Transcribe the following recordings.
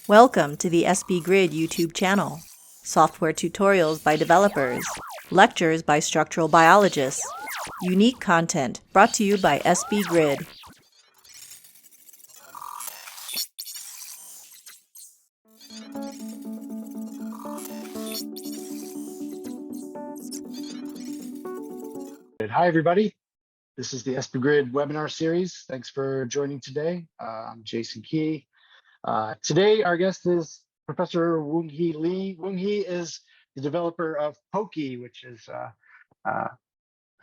Welcome to the SB Grid YouTube channel. Software tutorials by developers, lectures by structural biologists, unique content brought to you by SB Grid. Hi, everybody. This is the SB Grid webinar series. Thanks for joining today. I'm Jason Key. Today, our guest is Professor Woonhee Lee. Woonhee is the developer of Pokey, which is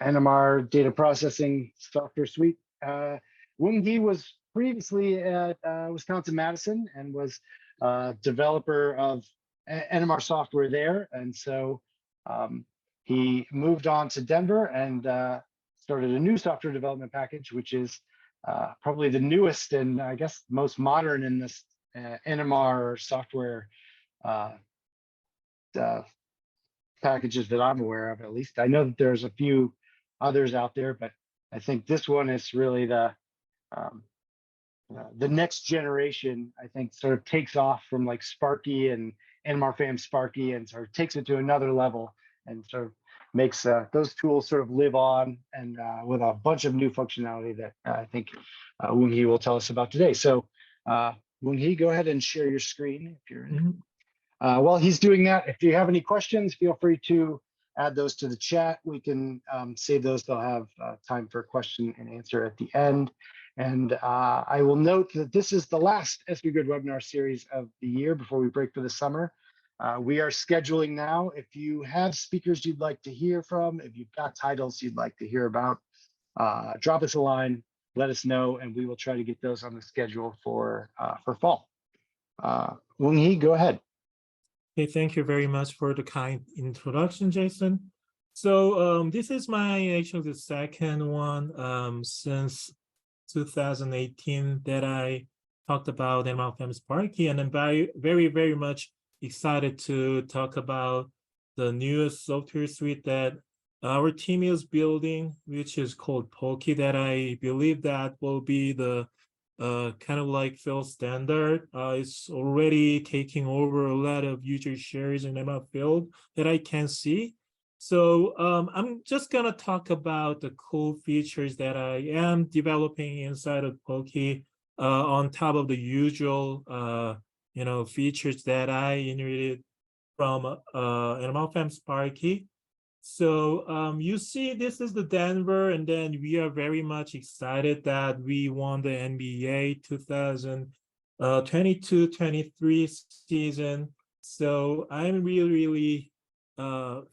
NMR data processing software suite. Woonhee was previously at Wisconsin-Madison and was developer of NMR software there. And so he moved on to Denver and started a new software development package, which is probably the newest and I guess most modern in this NMR software uh, packages that I'm aware of. At least I know that there's a few others out there, but I think this one is really um, the next generation. I think sort of takes off from like Sparky and NMR Sparky and sort of takes it to another level and sort of makes those tools sort of live on and with a bunch of new functionality that I think Woonhee will tell us about today. So Woonhee, go ahead and share your screen if you're in. While he's doing that, if you have any questions, feel free to add those to the chat. We can save those. They'll have time for question and answer at the end. And I will note that this is the last SB Grid webinar series of the year before we break for the summer. We are scheduling now. If you have speakers you'd like to hear from, if you've got titles you'd like to hear about, drop us a line, let us know, and we will try to get those on the schedule for fall. Woonhee, go ahead. Okay, thank you very much for the kind introduction, Jason. So this is actually the second one since 2018 that I talked about NMR Sparky, and I'm very much excited to talk about the newest software suite that our team is building, which is called Pokey, that I believe that will be the kind of like field standard. It's already taking over a lot of user shares in ML field that I can see. So I'm just gonna talk about the cool features that I am developing inside of Pokey on top of the usual features that I inherited from NMFM Sparky. So you see, this is the Denver, and then we are very much excited that we won the NBA 2022-23 season. So I'm really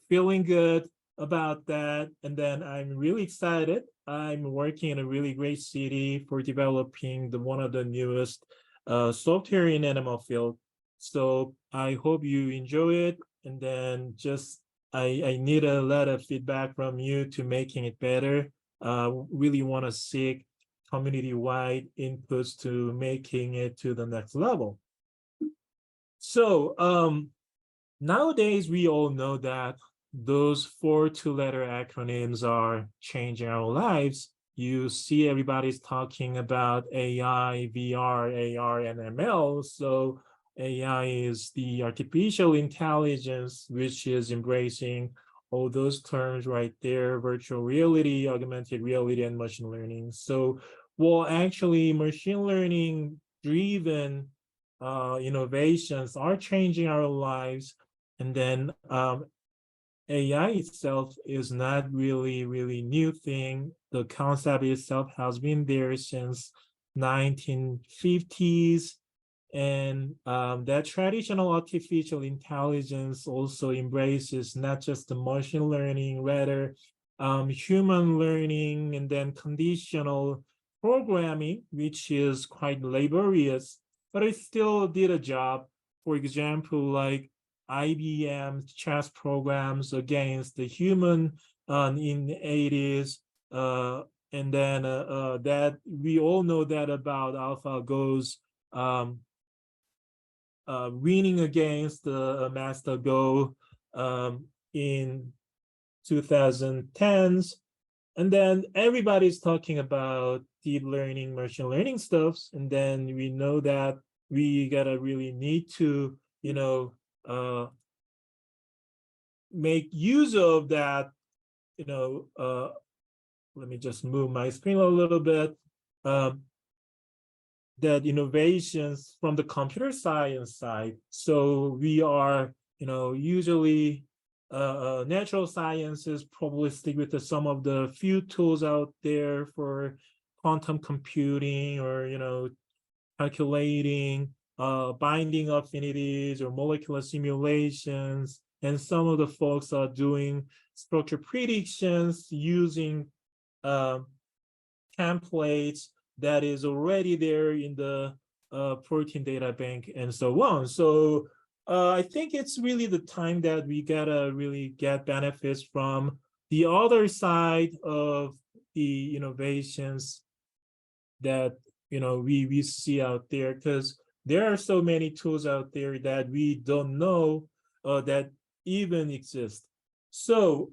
feeling good about that. And then I'm really excited. I'm working in a really great city for developing one of the newest software in animal field. So I hope you enjoy it. And then just I need a lot of feedback from you to making it better. Really want to seek community-wide inputs to making it to the next level. So nowadays, we all know that those 4 two-letter acronyms are changing our lives. You see everybody's talking about AI, VR, AR, and ML. So AI is the artificial intelligence, which is embracing all those terms right there: virtual reality, augmented reality, and machine learning. So, well, actually, machine learning driven innovations are changing our lives. And then AI itself is not really new thing. The concept itself has been there since 1950s. And that traditional artificial intelligence also embraces not just the machine learning, rather human learning, and then conditional programming, which is quite laborious, but it still did a job. For example, like IBM chess programs against the human in the 80s. And then that we all know that about AlphaGo's winning against Master Go in 2010s. And then everybody's talking about deep learning, machine learning stuff. And then we know that we gotta really need to, make use of that, let me just move my screen a little bit. That innovations from the computer science side. So we are, usually natural sciences probably stick with some of the few tools out there for quantum computing or, calculating binding affinities or molecular simulations. And some of the folks are doing structure predictions using templates that is already there in the protein data bank and so on. So I think it's really the time that we gotta really get benefits from the other side of the innovations that we see out there, because there are so many tools out there that we don't know that even exist. So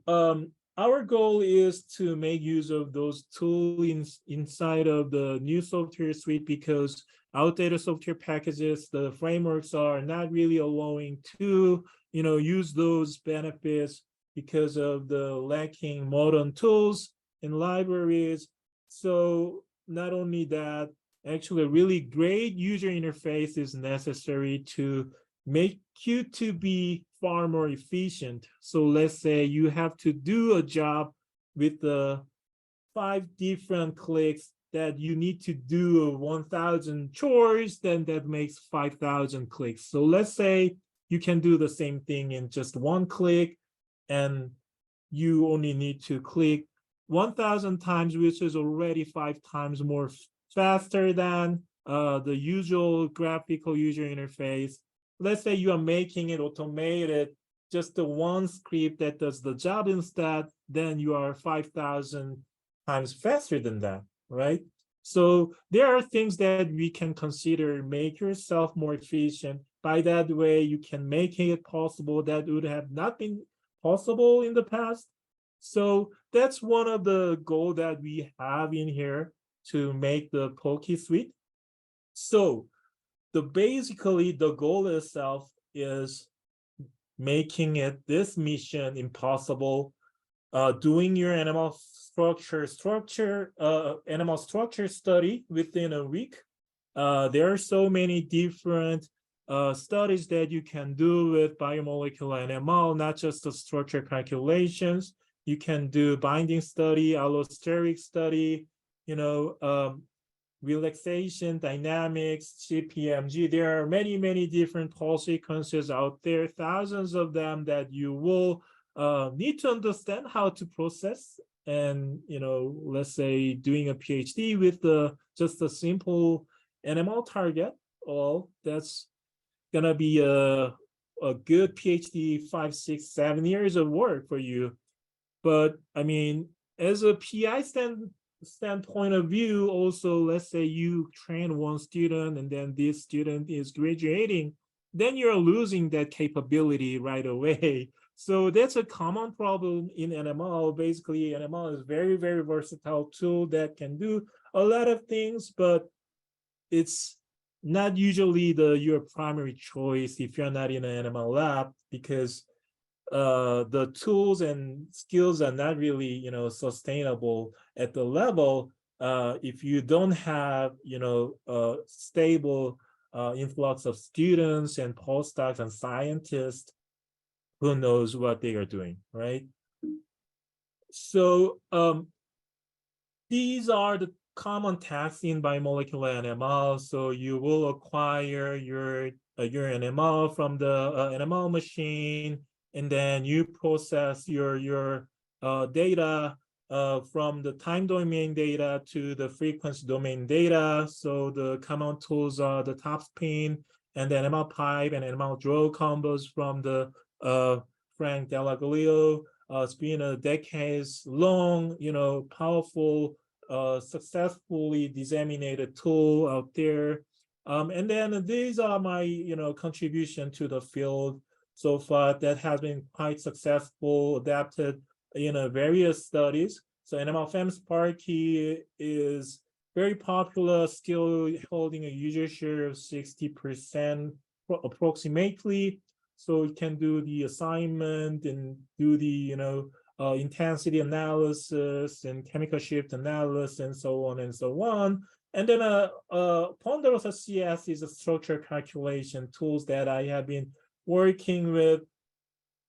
our goal is to make use of those tools inside of the new software suite, because outdated software packages, the frameworks are not really allowing to use those benefits because of the lacking modern tools and libraries. So not only that, actually a really great user interface is necessary to make you to be far more efficient. So let's say you have to do a job with the 5 different clicks that you need to do 1,000 chores, then that makes 5,000 clicks. So let's say you can do the same thing in just 1 click, and you only need to click 1,000 times, which is already 5 times more faster than the usual graphical user interface. Let's say you are making it automated, just the one script that does the job instead, then you are 5,000 times faster than that, right? So there are things that we can consider make yourself more efficient. By that way, you can make it possible that would have not been possible in the past. So that's one of the goals that we have in here to make the Poke Suite. So basically the goal itself is making this mission impossible, doing your animal structure study within a week. There are so many different studies that you can do with biomolecular NML, not just the structure calculations. You can do binding study, allosteric study, relaxation, dynamics, CPMG. There are many, many different call sequences out there, thousands of them that you will need to understand how to process. And, let's say doing a PhD with just a simple animal target, that's gonna be a good PhD, 5, 6, 7 years of work for you. But I mean, as a PI standpoint of view, also, let's say you train one student and then this student is graduating, then you're losing that capability right away. So that's a common problem in NML. Basically, NML is very, very versatile tool that can do a lot of things, but it's not usually your primary choice if you're not in an NML lab, because the tools and skills are not really sustainable at the level if you don't have a stable influx of students and postdocs and scientists who knows what they are doing, right? So these are the common tasks in biomolecular NML. So you will acquire your NML from the NML machine, and then you process your data from the time domain data to the frequency domain data. So the common tools are the TopSpin and the NML pipe and NML draw combos from the Frank Delaglio. It's been a decades long, powerful, successfully disseminated tool out there. And then these are my, contribution to the field so far that has been quite successful, adapted, various studies. So NML FEM Sparky is very popular, still holding a user share of 60% approximately. So you can do the assignment and do the intensity analysis and chemical shift analysis and so on and so on. And then Ponderosa CS is a structure calculation tools that I have been working with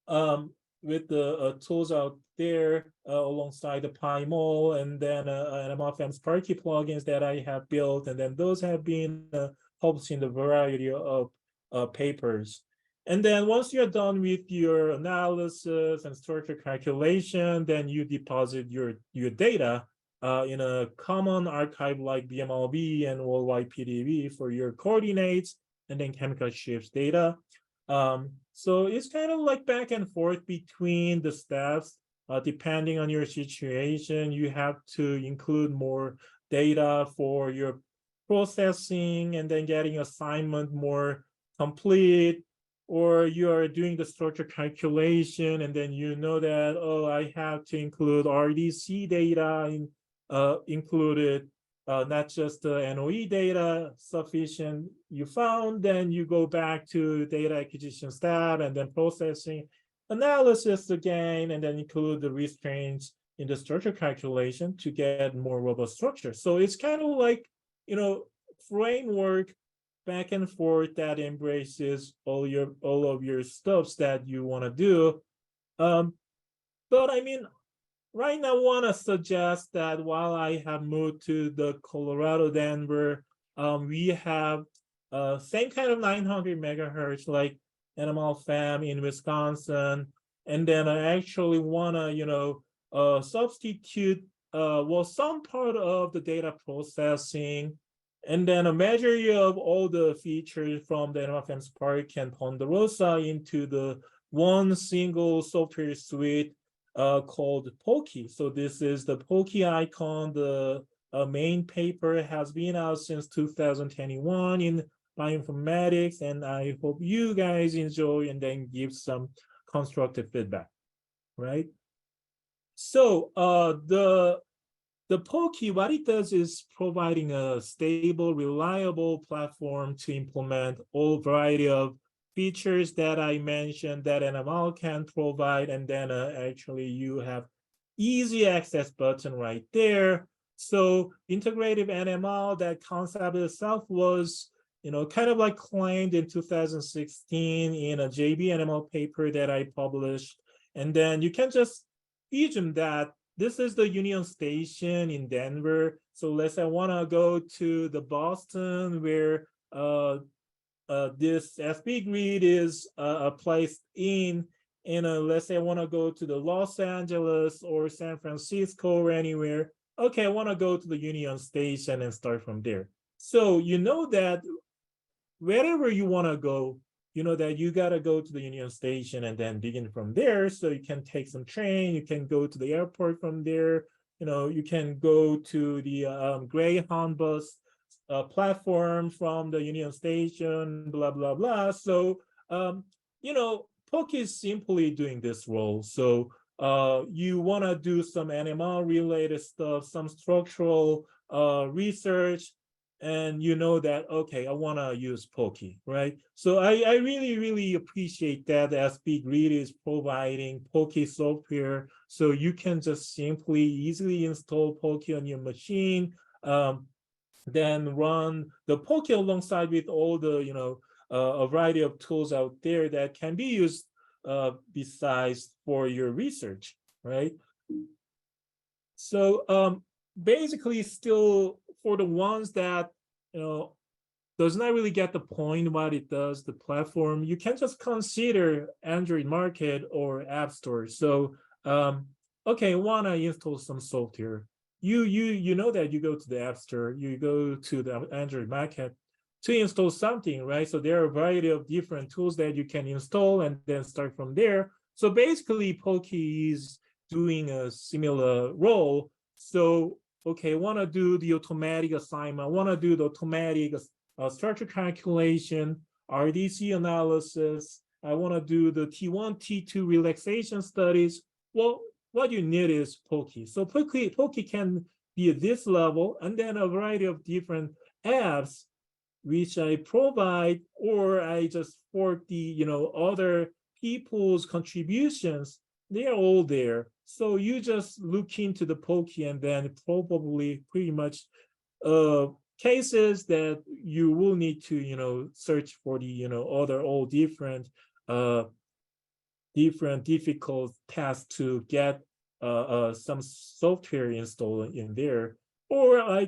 the tools out there alongside the PyMol and then NMFM Sparky plugins that I have built, and then those have been published in a variety of papers. And then once you're done with your analysis and structure calculation, then you deposit your data in a common archive like BMLB and Worldwide PDB for your coordinates and then chemical shifts data. So it's kind of like back and forth between the steps. Depending on your situation, you have to include more data for your processing and then getting assignment more complete, or you are doing the structure calculation and then you know that, oh, I have to include RDC data included, not just the NOE data sufficient you found, then you go back to data acquisition step and then processing analysis again, and then include the restraints in the structure calculation to get more robust structure. So it's kind of like, framework back and forth that embraces all of your stuffs that you want to do. But I mean, right now, I want to suggest that while I have moved to the Colorado, Denver, we have same kind of 900 megahertz like NMLFAM in Wisconsin, and then I actually want to, substitute some part of the data processing, and then a majority of all the features from the NMLFAM Spark and Ponderosa into the one single software suite called Pokey. So this is the Pokey icon. The main paper has been out since 2021 in bioinformatics, and I hope you guys enjoy and then give some constructive feedback, right? So the Pokey, what it does is providing a stable, reliable platform to implement all variety of features that I mentioned that NML can provide, and then actually you have easy access button right there. So integrative NML, that concept itself was, kind of like claimed in 2016 in a JB-NML paper that I published. And then you can just imagine that this is the Union Station in Denver. So let's say I want to go to the Boston where this SB grid is placed in, and let's say I want to go to the Los Angeles or San Francisco or anywhere. Okay, I want to go to the Union Station and start from there. So you know that wherever you want to go, you know that you got to go to the Union Station and then begin from there. So you can take some train, you can go to the airport from there, you can go to the Greyhound bus platform from the Union Station, blah, blah, blah. So, Pokey is simply doing this role. So you want to do some NML related stuff, some structural research, and you know that, okay, I want to use Pokey, right? So I really, really appreciate that SB Grid is providing Pokey software, so you can just simply easily install Pokey on your machine, then run the Pokey alongside with all the, a variety of tools out there that can be used besides for your research, right? So basically still for the ones that, does not really get the point what it does, the platform, you can just consider Android Market or App Store. So, okay, want to install some software. You know that you go to the App Store, you go to the Android Market to install something, right? So there are a variety of different tools that you can install and then start from there. So basically, Pokey is doing a similar role. So, okay, I want to do the automatic assignment, I want to do the automatic structure calculation, RDC analysis, I want to do the T1, T2 relaxation studies. Well, what you need is Pokey. So Pokey can be at this level, and then a variety of different apps which I provide, or I just fork the other people's contributions. They are all there. So you just look into the Pokey, and then probably pretty much cases that you will need to search for the other all different difficult tasks to get some software installed in there. Or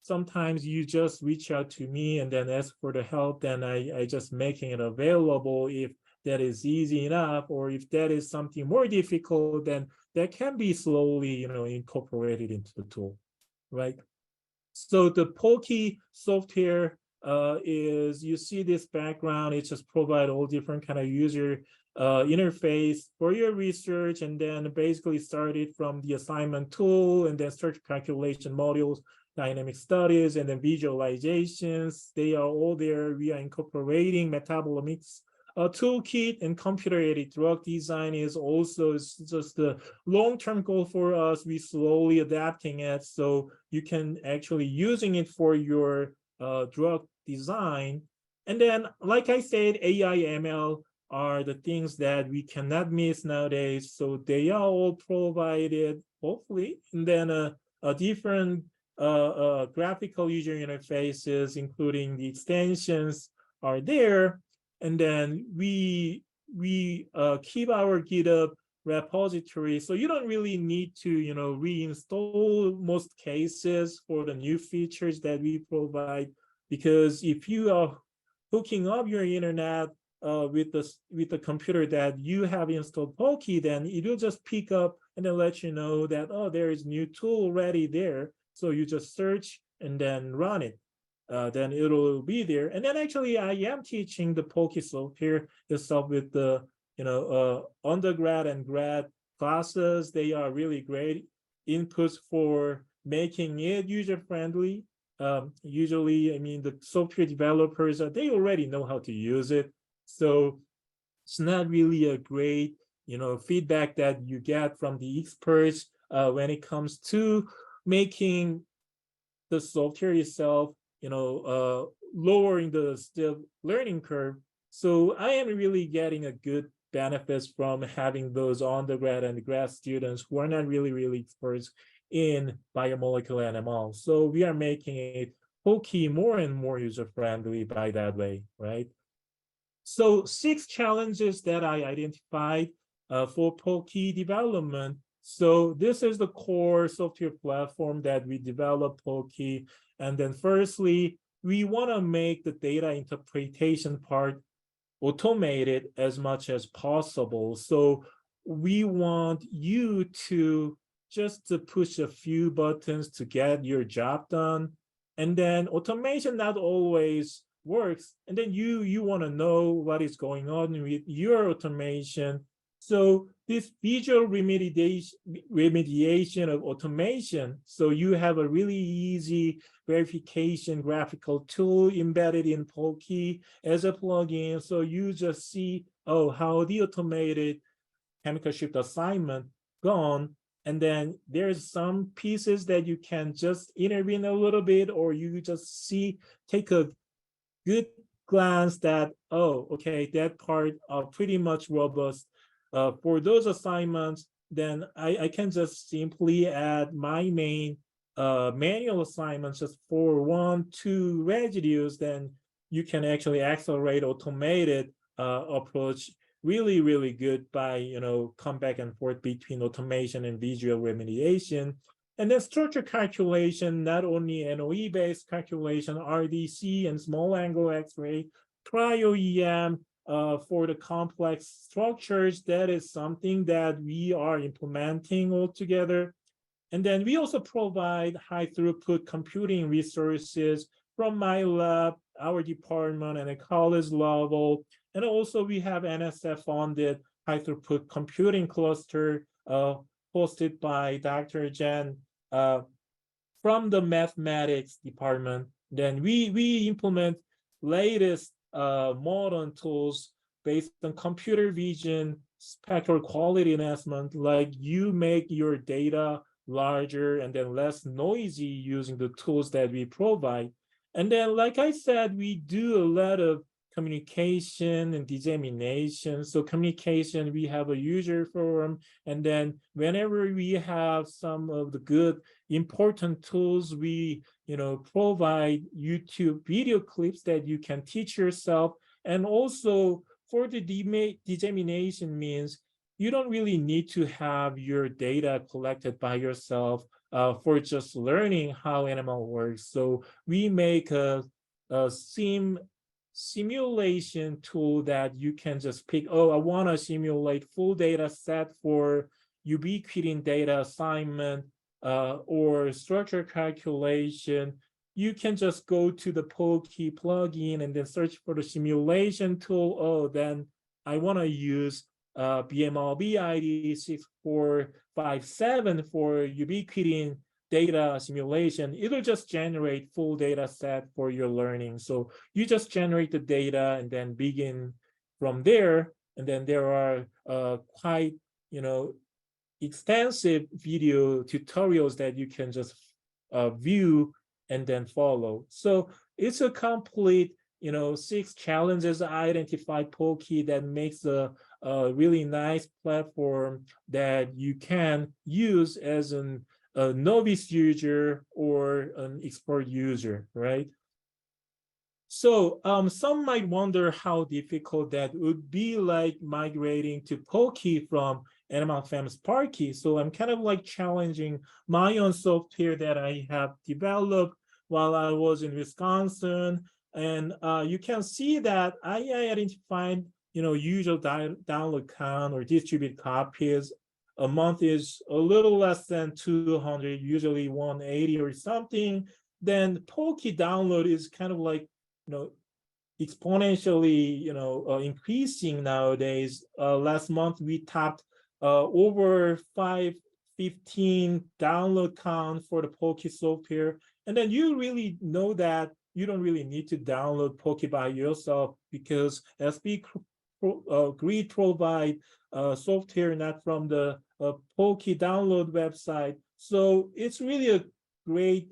sometimes you just reach out to me and then ask for the help, then I just making it available if that is easy enough, or if that is something more difficult, then that can be slowly incorporated into the tool, right? So the Pokey software is, you see this background, it just provide all different kind of user interface for your research, and then basically started from the assignment tool, and then search calculation modules, dynamic studies, and then visualizations. They are all there. We are incorporating metabolomics toolkit, and computer-aided drug design is also just the long-term goal for us. We slowly adapting it so you can actually using it for your drug design. And then, like I said, AI, ML are the things that we cannot miss nowadays. So they are all provided, hopefully, and then a different graphical user interfaces, including the extensions, are there. And then we keep our GitHub repository, so you don't really need to reinstall most cases for the new features that we provide, because if you are hooking up your internet with the computer that you have installed Pokey, then it will just pick up and then let you know that, oh, there is new tool already there. So you just search and then run it. Then it'll be there. And then actually I am teaching the Pokey software itself with the undergrad and grad classes. They are really great inputs for making it user-friendly. Usually, I mean, the software developers, they already know how to use it. So it's not really a great feedback that you get from the experts when it comes to making the software itself lowering the still learning curve. So I am really getting a good benefits from having those undergrad and grad students who are not really experts in biomolecular NMR. So we are making it Pokey more and more user-friendly by that way, right? So 6 challenges that I identified for Pokey development. So this is the core software platform that we developed Pokey. And then firstly, we want to make the data interpretation part automated as much as possible. So we want you to just to push a few buttons to get your job done. And then automation not always works. And then you want to know what is going on with your automation. So this visual remediation of automation, so you have a really easy verification graphical tool embedded in Pokey as a plugin. So you just see, oh, how the automated chemical shift assignment gone. And then there's some pieces that you can just intervene a little bit, or you just take a good glance that, oh, okay, that part are pretty much robust. For those assignments, then I can just simply add my main manual assignments just for 1-2 residues. Then you can actually accelerate automated approach really good by come back and forth between automation and visual remediation. And then structure calculation, not only NOE based calculation, RDC and small angle X-ray, cryo-EM, for the complex structures. That is something that we are implementing altogether. And then we also provide high throughput computing resources from my lab, our department, and a college level. And also we have NSF funded high throughput computing cluster hosted by Dr. Jen from the mathematics department. Then we implement latest modern tools based on computer vision, spectral quality enhancement, like you make your data larger and then less noisy using the tools that we provide. And then, like I said, we do a lot of communication and dissemination. So communication, we have a user forum, and then whenever we have some of the good important tools, we provide YouTube video clips that you can teach yourself. And also for the dissemination means you don't really need to have your data collected by yourself for just learning how animal works. So we make a simulation tool that you can just pick, oh, I want to simulate full data set for ubiquitin data assignment or structure calculation. You can just go to the Polkey plugin and then search for the simulation tool. Oh, then I want to use BMLB ID 6457 for ubiquitin data simulation. It'll just generate full data set for your learning. So you just generate the data and then begin from there. And then there are quite, extensive video tutorials that you can just view and then follow. So it's a complete, 6 challenges I identified Polkey that makes a really nice platform that you can use as a novice user or an expert user, right? So some might wonder how difficult that would be, like migrating to Polkey from Animal Farm Sparky. So I'm kind of like challenging my own software that I have developed while I was in Wisconsin. And you can see that I identified, usual download count or distribute copies. A month is a little less than 200, usually 180 or something. Then Polkey download is kind of like, exponentially, increasing nowadays. Last month we topped over 515 download count for the Polkey software. And then you really know that you don't really need to download Polkey by yourself because SB Grid provide software not from the Polkey download website. So it's really a great,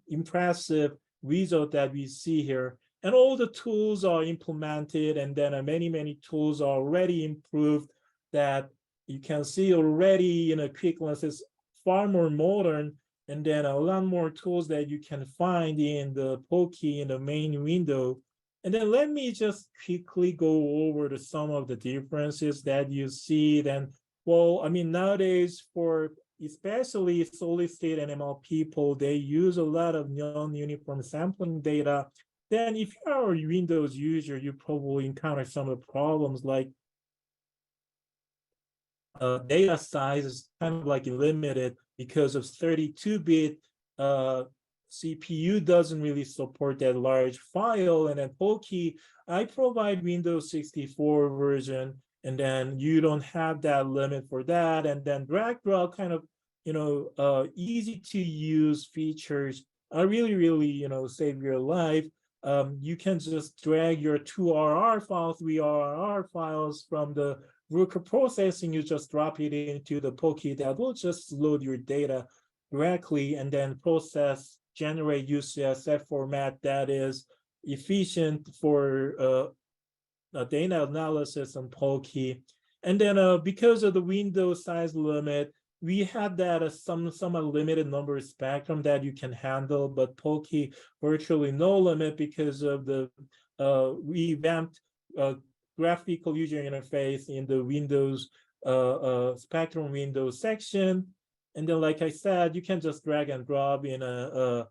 impressive result that we see here. And all the tools are implemented, and then many tools are already improved that you can see already in a quick glance is far more modern, and then a lot more tools that you can find in the Polkey in the main window. And then let me just quickly go over some of the differences that you see. Then, well, I mean, nowadays for especially solid state NML people, they use a lot of non-uniform sampling data. Then if you are a Windows user, you probably encounter some of the problems like data size is kind of like limited because of 32-bit CPU doesn't really support that large file. And then Polkey, I provide Windows 64 version, and then you don't have that limit for that. And then drag drop kind of, easy to use features are really, save your life. You can just drag your 2RR files, 3RR files from the Ruker processing, you just drop it into the Polkey that will just load your data directly and then process, generate UCSF format that is efficient for data analysis on Polkey. And then because of the window size limit, we had that somewhat limited number of spectrum that you can handle, but Polkey virtually no limit because of the revamped graphical user interface in the Windows spectrum window section. And then, like I said, you can just drag and drop in a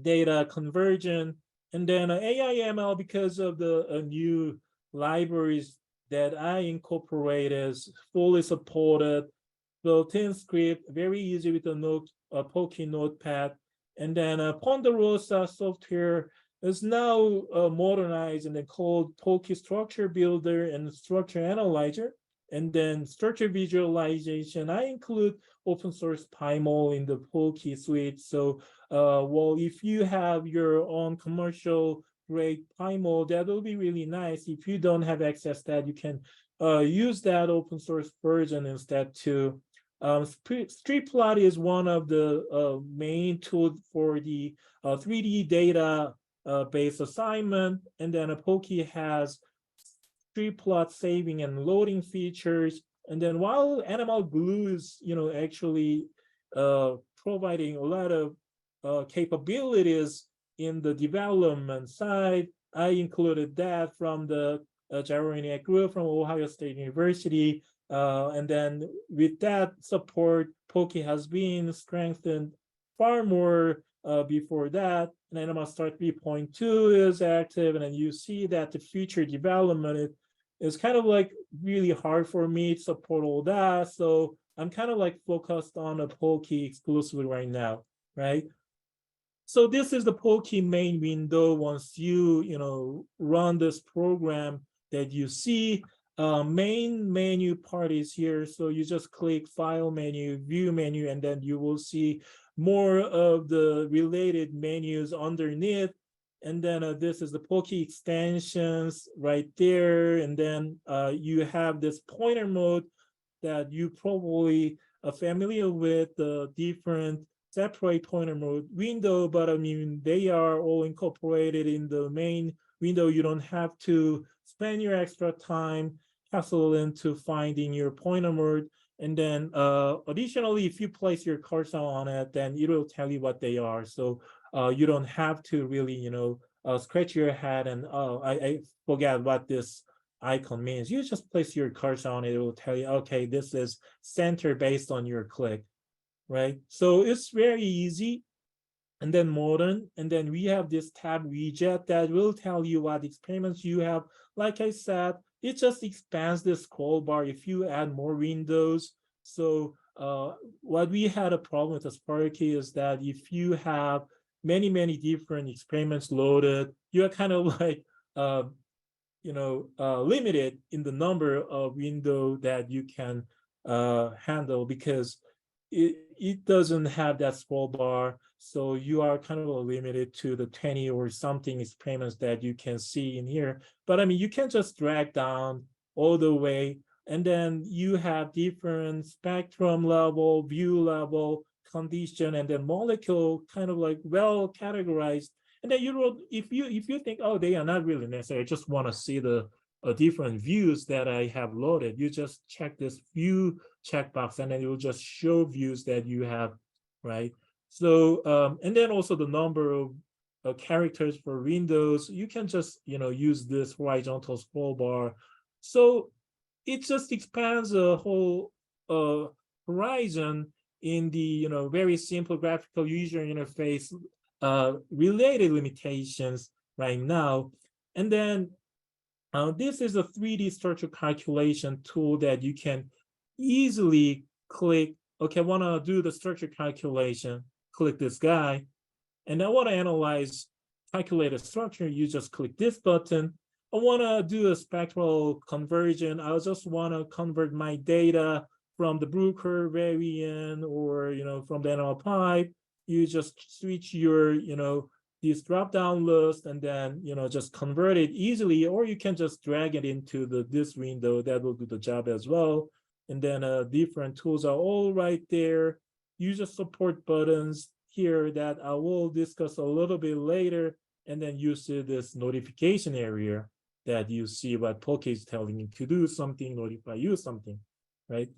data conversion. And then AI/ML, because of the new libraries that I incorporated, is fully supported. Built-in script, very easy with the Polkey Notepad. And then Ponderosa software is now modernized and then called Polkey Structure Builder and Structure Analyzer. And then structure visualization, I include open source PyMol in the Polkey suite. So, well, if you have your own commercial grade PyMol, that will be really nice. If you don't have access to that, you can use that open source version instead too. Streetplot is one of the main tools for the 3D data based assignment, and then a Pokey has Streetplot saving and loading features. And then while Animal Glue is, actually providing a lot of capabilities in the development side, I included that from the Gyroniak group from Ohio State University. And then with that support, Pokey has been strengthened far more before that. And Animal Start 3.2 is active, and then you see that the future development is kind of like really hard for me to support all that. So I'm kind of like focused on a Pokey exclusively right now, right? So this is the Pokey main window. Once you run this program that you see, main menu part is here. So you just click file menu, view menu, and then you will see more of the related menus underneath. And then this is the Pokey extensions right there. And then you have this pointer mode that you probably are familiar with, the different separate pointer mode window, but I mean, they are all incorporated in the main window. You don't have to spend your extra time hassle into finding your pointer mode. And then additionally, if you place your cursor on it, then it will tell you what they are. So you don't have to really, scratch your head and, oh, I forget what this icon means. You just place your cursor on it, it will tell you, okay, this is center based on your click, right? So it's very easy. And then modern, and then we have this tab widget that will tell you what experiments you have. Like I said, it just expands the scroll bar if you add more windows. So what we had a problem with the Sparky is that if you have many different experiments loaded, you are kind of like limited in the number of window that you can handle, because it doesn't have that scroll bar. So you are kind of limited to the 20 or something experiments that you can see in here. But I mean, you can just drag down all the way, and then you have different spectrum level, view level, condition, and then molecule kind of like well categorized. And then if you think, oh, they are not really necessary, I just want to see the different views that I have loaded, you just check this view checkbox, and then it will just show views that you have, right? So and then also the number of characters for windows, you can just use this horizontal scroll bar. So it just expands the whole horizon in the very simple graphical user interface related limitations right now. And then this is a 3D structure calculation tool that you can easily click. Okay, I want to do the structure calculation. Click this guy. And I want to analyze, calculate a structure. You just click this button. I want to do a spectral conversion. I just want to convert my data from the Bruker variant or from the animal pipe. You just switch your this drop-down list, and then just convert it easily, or you can just drag it into this window. That will do the job as well. And then different tools are all right there. User support buttons here that I will discuss a little bit later. And then you see this notification area that you see what Pokey is telling you to do something, notify you something, right?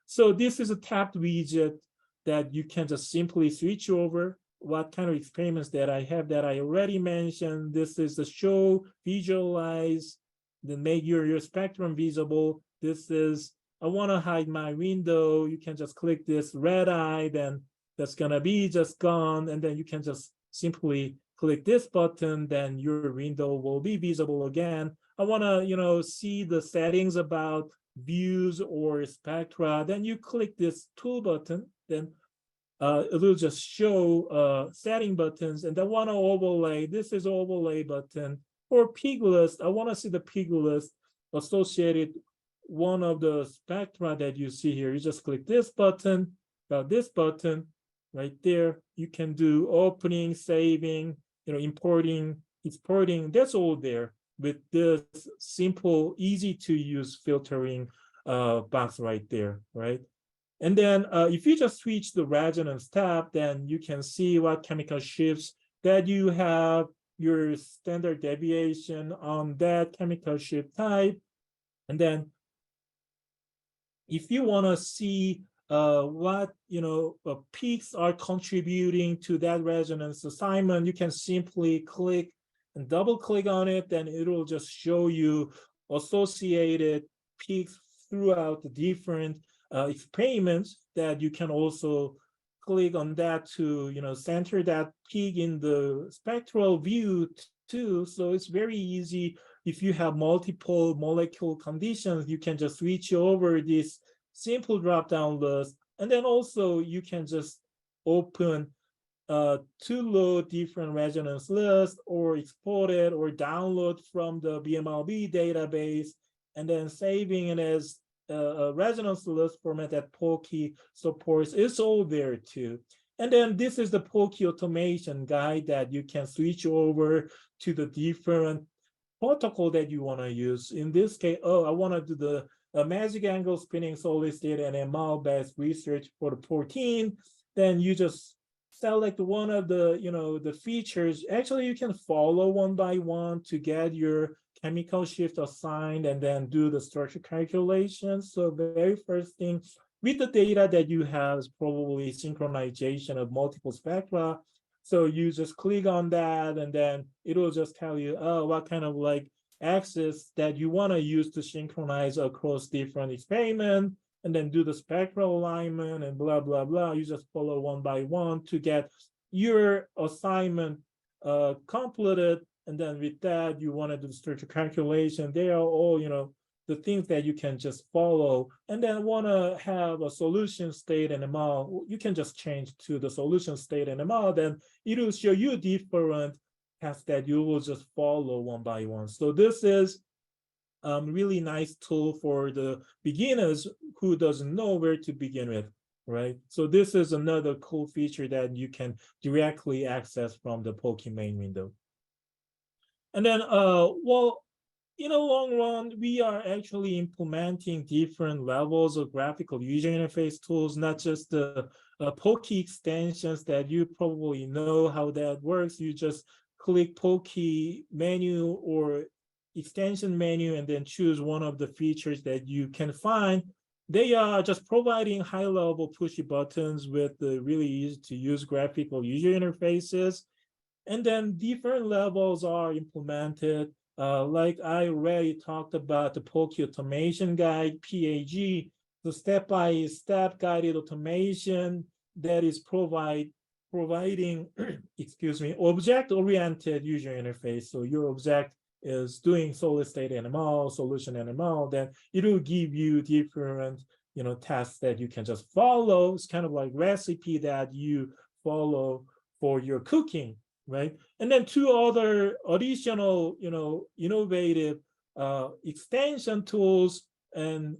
So this is a tabbed widget that you can just simply switch over what kind of experiments that I have that I already mentioned. This is the show, visualize, then make your spectrum visible. This is, I want to hide my window. You can just click this red eye, then that's going to be just gone. And then you can just simply click this button, then your window will be visible again. I want to, see the settings about views or spectra. Then you click this tool button, then it will just show setting buttons. And I want to overlay, this is overlay button. Or pig list, I want to see the pig list associated one of the spectra that you see here. You just click this button right there. You can do opening, saving, importing, exporting. That's all there with this simple, easy to use filtering box right there, right? And then if you just switch the resonance tab, then you can see what chemical shifts that you have, your standard deviation on that chemical shift type. And then if you want to see what peaks are contributing to that resonance assignment, you can simply click and double click on it, then it will just show you associated peaks throughout the different experiments that you can also click on that to center that peak in the spectral view too. So it's very easy. If you have multiple molecule conditions, you can just switch over this simple drop-down list. And then also you can just open to load different resonance lists or export it or download from the BMRB database and then saving it as a resonance list format that Polkey supports. It's all there too. And then this is the Polkey automation guide that you can switch over to the different protocol that you want to use. In this case, I want to do the magic angle spinning solid state and ML based research for the protein. Then you just select one of the features. Actually, you can follow one by one to get your chemical shift assigned and then do the structure calculation. So the very first thing with the data that you have is probably synchronization of multiple spectra. So you just click on that and then it will just tell you, what kind of axis that you want to use to synchronize across different experiments, and then do the spectral alignment and blah, blah, blah. You just follow one by one to get your assignment completed. And then with that, you want to do the structure calculation. They are all, the things that you can just follow. And then want to have a solution state and ML, you can just change to the solution state and ML. Then it will show you different paths that you will just follow one by one. So this is really nice tool for the beginners who doesn't know where to begin with, right? So this is another cool feature that you can directly access from the Polkey main window. And then, well, in the long run, we are actually implementing different levels of graphical user interface tools, not just the Polkey extensions that you probably know how that works. You just click Polkey menu or extension menu and then choose one of the features that you can find. They are just providing high-level pushy buttons with the really easy to use graphical user interfaces. And then different levels are implemented. Like I already talked about the Polkey automation guide, PAG, the step-by-step guided automation that is providing excuse me, object-oriented user interface. So your object is doing solid state NML, solution NML, then it will give you different tasks that you can just follow. It's kind of like recipe that you follow for your cooking, right? And then two other additional innovative extension tools and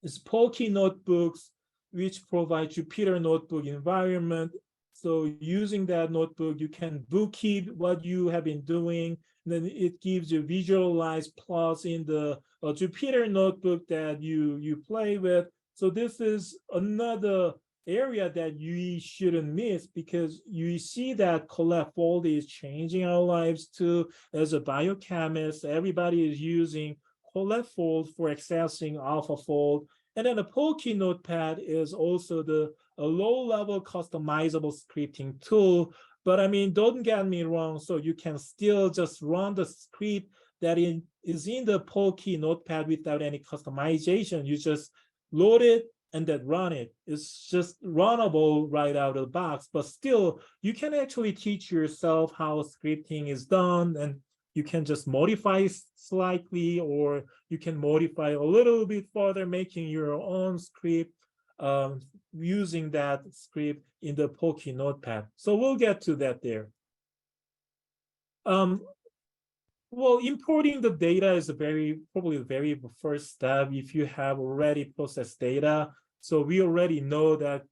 is Polkey notebooks, which provide Jupyter notebook environment. So using that notebook, you can bookkeep what you have been doing. And then it gives you visualized plots in the Jupyter notebook that you play with. So this is another area that you shouldn't miss, because you see that CollabFold is changing our lives too. As a biochemist, everybody is using CollabFold for accessing AlphaFold. And then the Polkey Notepad is also a low-level customizable scripting tool. But I mean, don't get me wrong, so you can still just run the script that is in the Polkey Notepad without any customization. You just load it and then run it. It's just runnable right out of the box, but still, you can actually teach yourself how scripting is done, and you can just modify slightly, or you can modify a little bit further, making your own script using that script in the Polkey Notepad. So we'll get to that there. Well, importing the data is probably the very first step if you have already processed data. So we already know that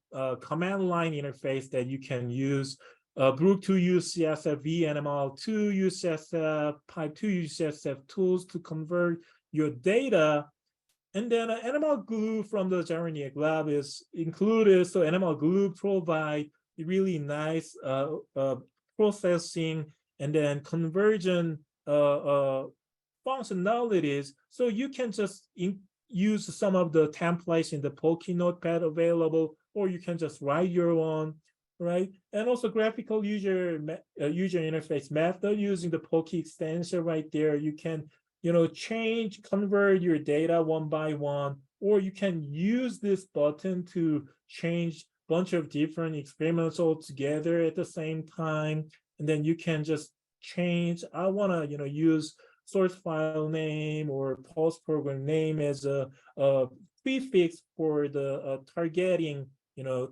command line interface that you can use, Brook 2 UCSF, VNML 2 UCSF, Pipe 2 UCSF tools to convert your data. And then animal glue from the Jaroniak lab is included. So animal glue provide really nice processing and then conversion functionalities. So you can just use some of the templates in the Poki Notepad available, or you can just write your own, right? And also graphical user interface method using the Poki extension right there. You can change, convert your data one by one, or you can use this button to change a bunch of different experiments all together at the same time. And then you can just change, I want to, use source file name or post program name as a prefix for the targeting,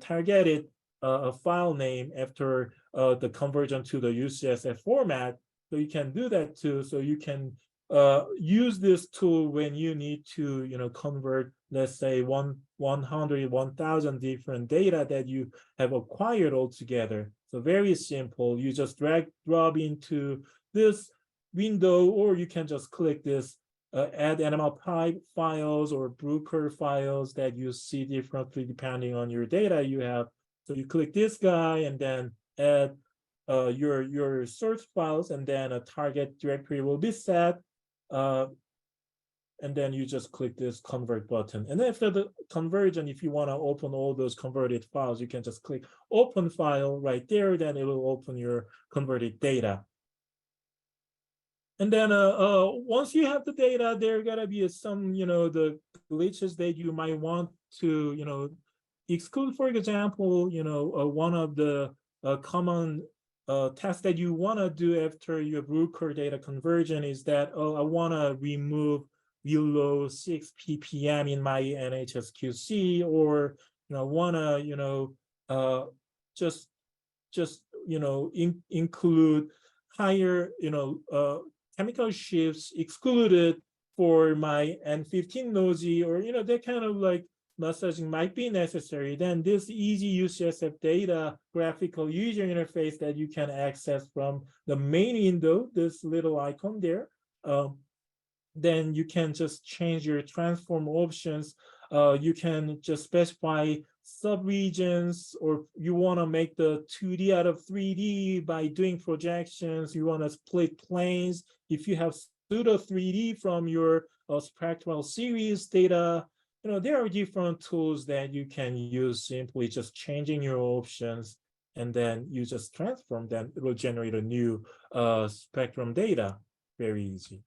targeted file name after the conversion to the UCSF format. So you can do that too. So you can use this tool when you need to convert, let's say 1,000 different data that you have acquired all together. So very simple. You just drag drop into this window, or you can just click this add animal pipe files or Bruker files that you see differently depending on your data you have. So you click this guy and then add your source files, and then a target directory will be set. And then you just click this convert button. And after the conversion, if you want to open all those converted files, you can just click open file right there. Then it will open your converted data. And then once you have the data, there are gonna be some, the glitches that you might want to, exclude. For example, one of the common tests that you want to do after your Bruker data conversion is that, I want to remove below 6 ppm in my NHSQC, or want to just include higher chemical shifts excluded for my N15 nosy, or that kind of like messaging might be necessary. Then this easy UCSF data graphical user interface that you can access from the main window, this little icon there, then you can just change your transform options. You can just specify subregions, or you want to make the 2D out of 3D by doing projections. You want to split planes. If you have pseudo 3D from your spectral series data, there are different tools that you can use, simply just changing your options, and then you just transform them. It will generate a new spectrum data. Very easy.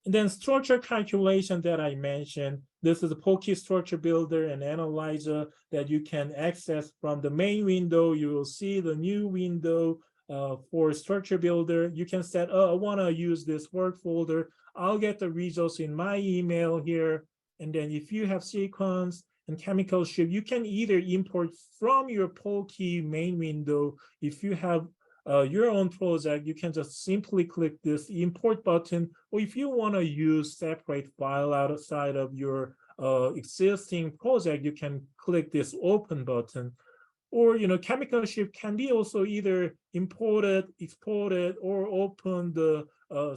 And then structure calculation that I mentioned. This is a Poki structure builder and analyzer that you can access from the main window. You will see the new window for structure builder. You can set, I want to use this work folder. I'll get the results in my email here. And then if you have sequence and chemical shift, you can either import from your Poki main window. If you have your own project, you can just simply click this import button, or if you want to use separate file outside of your existing project, you can click this open button. Or chemical shift can be also either imported, exported, or open the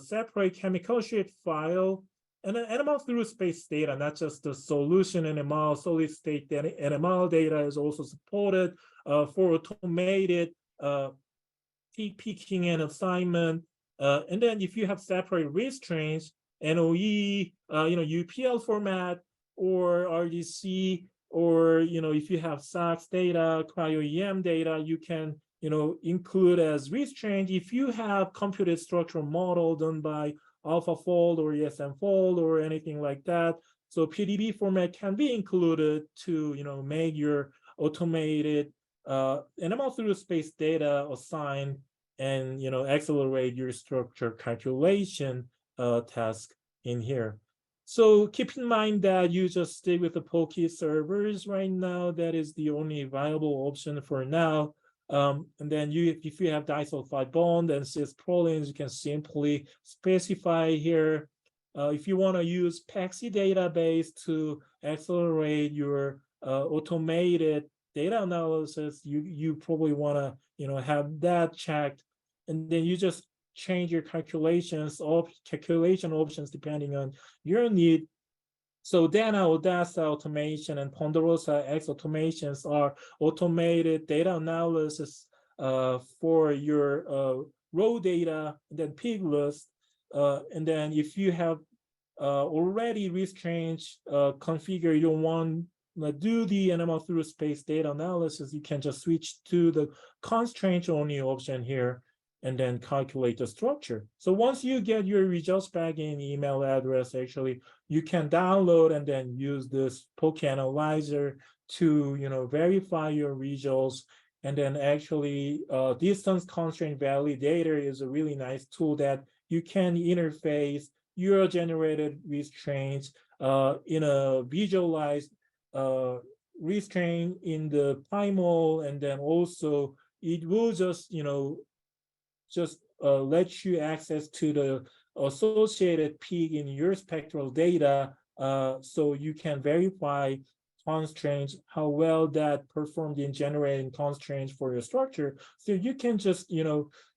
separate chemical shift file. And then NML through space data, not just the solution NML, solid state NML data is also supported for automated picking and assignment. And then if you have separate restraints, NOE, UPL format, or RDC, or if you have SOX data, cryo-EM data, you can include as restraint. If you have computed structural model done by AlphaFold or ESMFold or anything like that, so PDB format can be included to make your automated NML through space data assigned, and accelerate your structure calculation task in here. So keep in mind that you just stay with the Poki servers right now. That is the only viable option for now. And then if you have disulfide bond and cis prolines, you can simply specify here. If you want to use PAXI database to accelerate your automated data analysis, you probably want to have that checked, and then you just change your calculation options depending on your need. So Dana Odessa automation and Ponderosa X automations are automated data analysis for your raw data, and then pig list. And then if you have already restrained configure, you don't want to do the animal through space data analysis, you can just switch to the constraint only option here and then calculate the structure. So once you get your results back in email address, actually, you can download and then use this Poke Analyzer to verify your results. And then actually distance constraint validator is a really nice tool that you can interface your generated restraints in a visualized restraint in the primal, and then also it will just let you access to the associated peak in your spectral data, so you can verify constraints, how well that performed in generating constraints for your structure. So you can just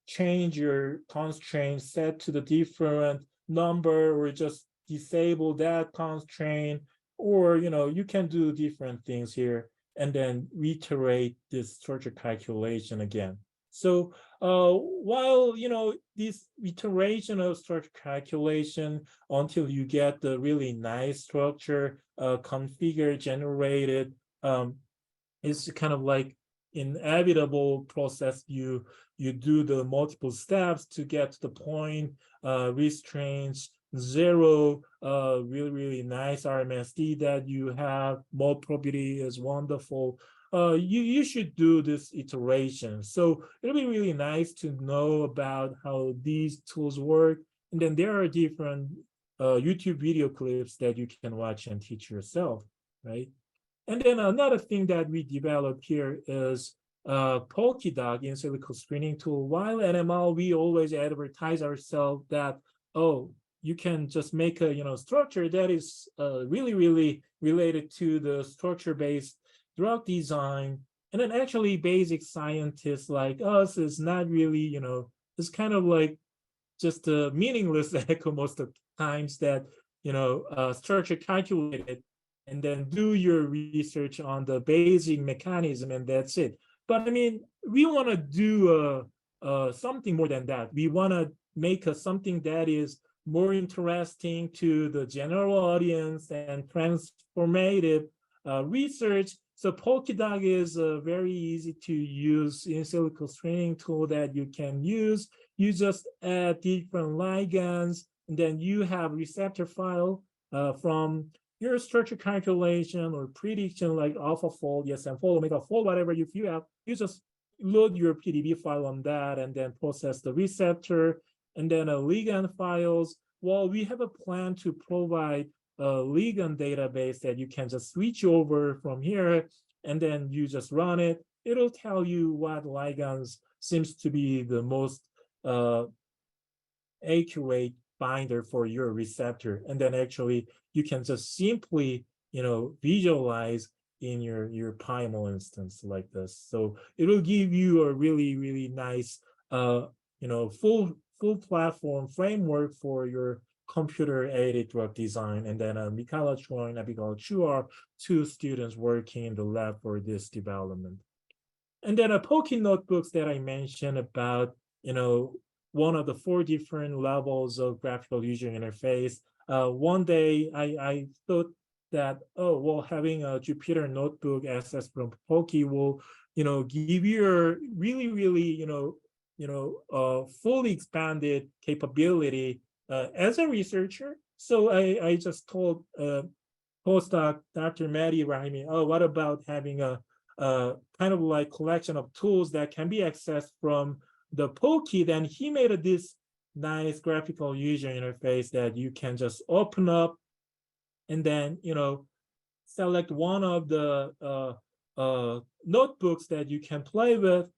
change your constraint set to the different number, or just disable that constraint, or you can do different things here and then reiterate this structure calculation again. So while this iteration of structure calculation until you get the really nice structure configured, generated, it's kind of like inevitable process. You do the multiple steps to get to the point, restraints, zero, really nice RMSD that you have, mode probability is wonderful. You should do this iteration. So it'll be really nice to know about how these tools work. And then there are different YouTube video clips that you can watch and teach yourself, right? And then another thing that we developed here is PokeDoc in silico screening tool. While NML, we always advertise ourselves that, oh, you can just make a structure that is really related to the structure-based drug design. And then actually basic scientists like us is not really, it's kind of like just a meaningless echo most of the times, that structure calculated and then do your research on the basic mechanism and that's it. But I mean, we want to do something more than that. We want to make something that is more interesting to the general audience and transformative research. So PokeDoc is a very easy to use in silico screening tool that you can use. You just add different ligands, and then you have receptor file from your structure calculation or prediction, like AlphaFold, ESM-Fold, OmegaFold, whatever you have. You just load your PDB file on that and then process the receptor and then ligand files. Well, we have a plan to provide a ligand database that you can just switch over from here, and then you just run it. It'll tell you what ligands seems to be the most accurate binder for your receptor. And then actually you can just simply, visualize in your primal instance like this. So it will give you a really nice, full platform framework for your computer-aided drug design. And then Michaela Choi and Abigail Chu are two students working in the lab for this development. And then Poke notebooks that I mentioned about, one of the 4 different levels of graphical user interface. One day I thought that, having a Jupyter notebook access from Poke will, give you a really, fully expanded capability as a researcher. So I just told postdoc Dr. Mehdi Rahimi, what about having a kind of like collection of tools that can be accessed from the Poke? Then he made this nice graphical user interface that you can just open up and then, select one of the notebooks that you can play with.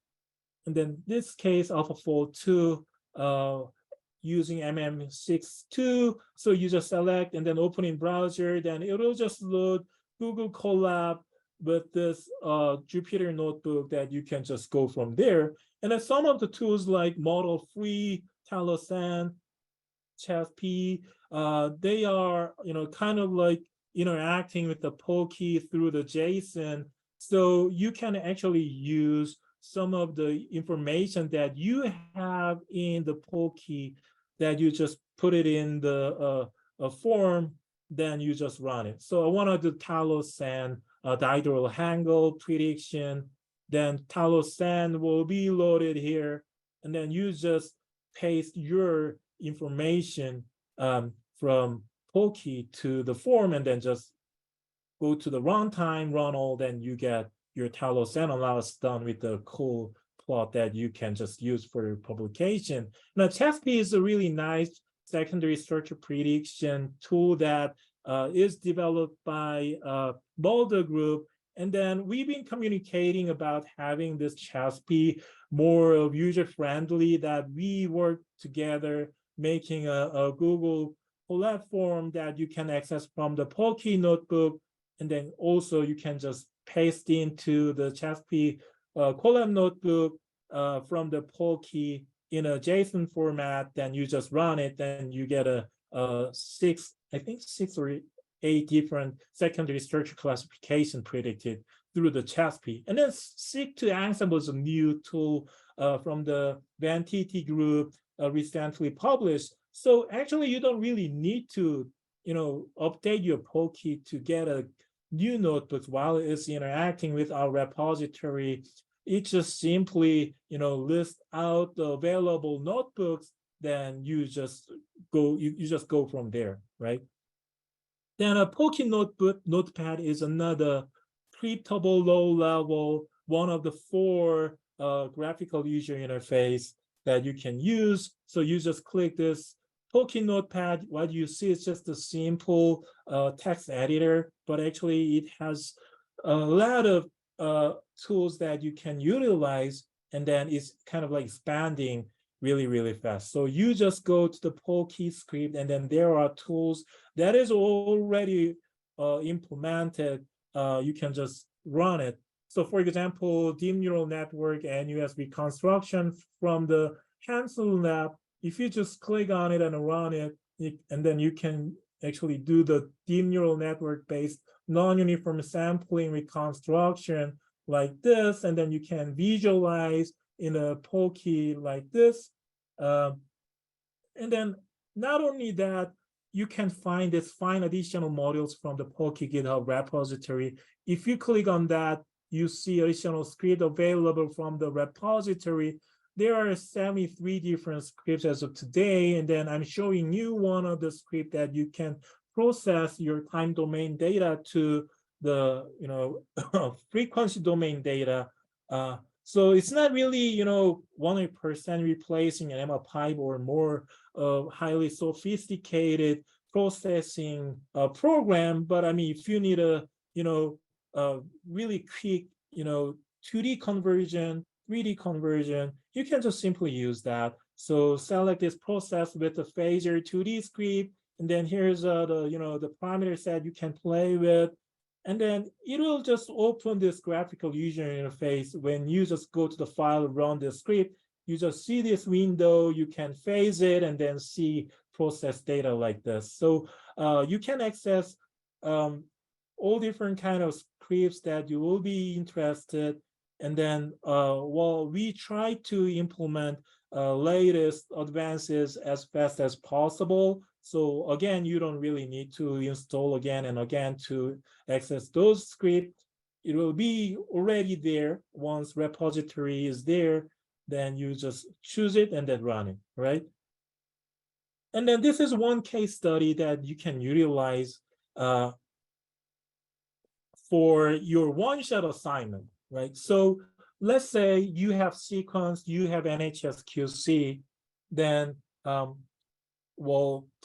And then this case, AlphaFold 2, using MM62. So you just select and then open in browser, then it'll just load Google Colab with this Jupyter notebook that you can just go from there. And then some of the tools like Model Free, Talosand, ChaSP, they are, kind of like interacting with the Polkey through the JSON. So you can actually use some of the information that you have in the Polkey that you just put it in the form, then you just run it. So I want to do Talos and dihedral angle prediction, then Talos and will be loaded here, and then you just paste your information from Polkey to the form, and then just go to the runtime, run all, then you get your Talos analysis done with the cool plot that you can just use for your publication. Now, CHASP is a really nice secondary structure prediction tool that is developed by Boulder Group. And then we've been communicating about having this CHASP more user-friendly, that we work together making a Google platform that you can access from the Polkey notebook. And then also you can just paste into the CHASP Colab notebook from the Polkey in a JSON format. Then you just run it, then you get a six or eight different secondary structure classification predicted through the CHASP. And then Seek2Ensemble is a new tool from the Van Titi group recently published. So actually, you don't really need to, update your Polkey to get a new notebook while it's interacting with our repository. It just simply, lists out the available notebooks. Then you just go, you just go from there, right? Then a Polkey notepad is another scriptable low-level, one of the 4 graphical user interface that you can use. So you just click this Polkey notepad. What you see is just a simple text editor, but actually it has a lot of tools that you can utilize, and then it's kind of like expanding really, really fast. So you just go to the Polkey script, and then there are tools that is already implemented. You can just run it. So for example, deep neural network and NUS reconstruction from the Hanson lab, if you just click on it and run it, and then you can actually do the deep neural network-based non-uniform sampling reconstruction like this, and then you can visualize in a Polkey like this. And then not only that, you can find additional modules from the Polkey GitHub repository. If you click on that, you see additional script available from the repository. There are 73 different scripts as of today, and then I'm showing you one of the scripts that you can process your time domain data to the frequency domain data. So it's not really 100% replacing an MLPipe or more highly sophisticated processing program, but I mean, if you need a really quick 2D conversion, 3D conversion, you can just simply use that. So select this process with the Phaser 2D script, and then here's the parameter set you can play with, and then it will just open this graphical user interface. When you just go to the file, run the script, you just see this window, you can phase it, and then see process data like this. So you can access all different kind of scripts that you will be interested. And then we try to implement latest advances as fast as possible. So again, you don't really need to install again and again to access those scripts. It will be already there. Once repository is there, then you just choose it and then run it, right? And then this is one case study that you can utilize for your one-shot assignment, right? So let's say you have sequence, you have NHS-QC, then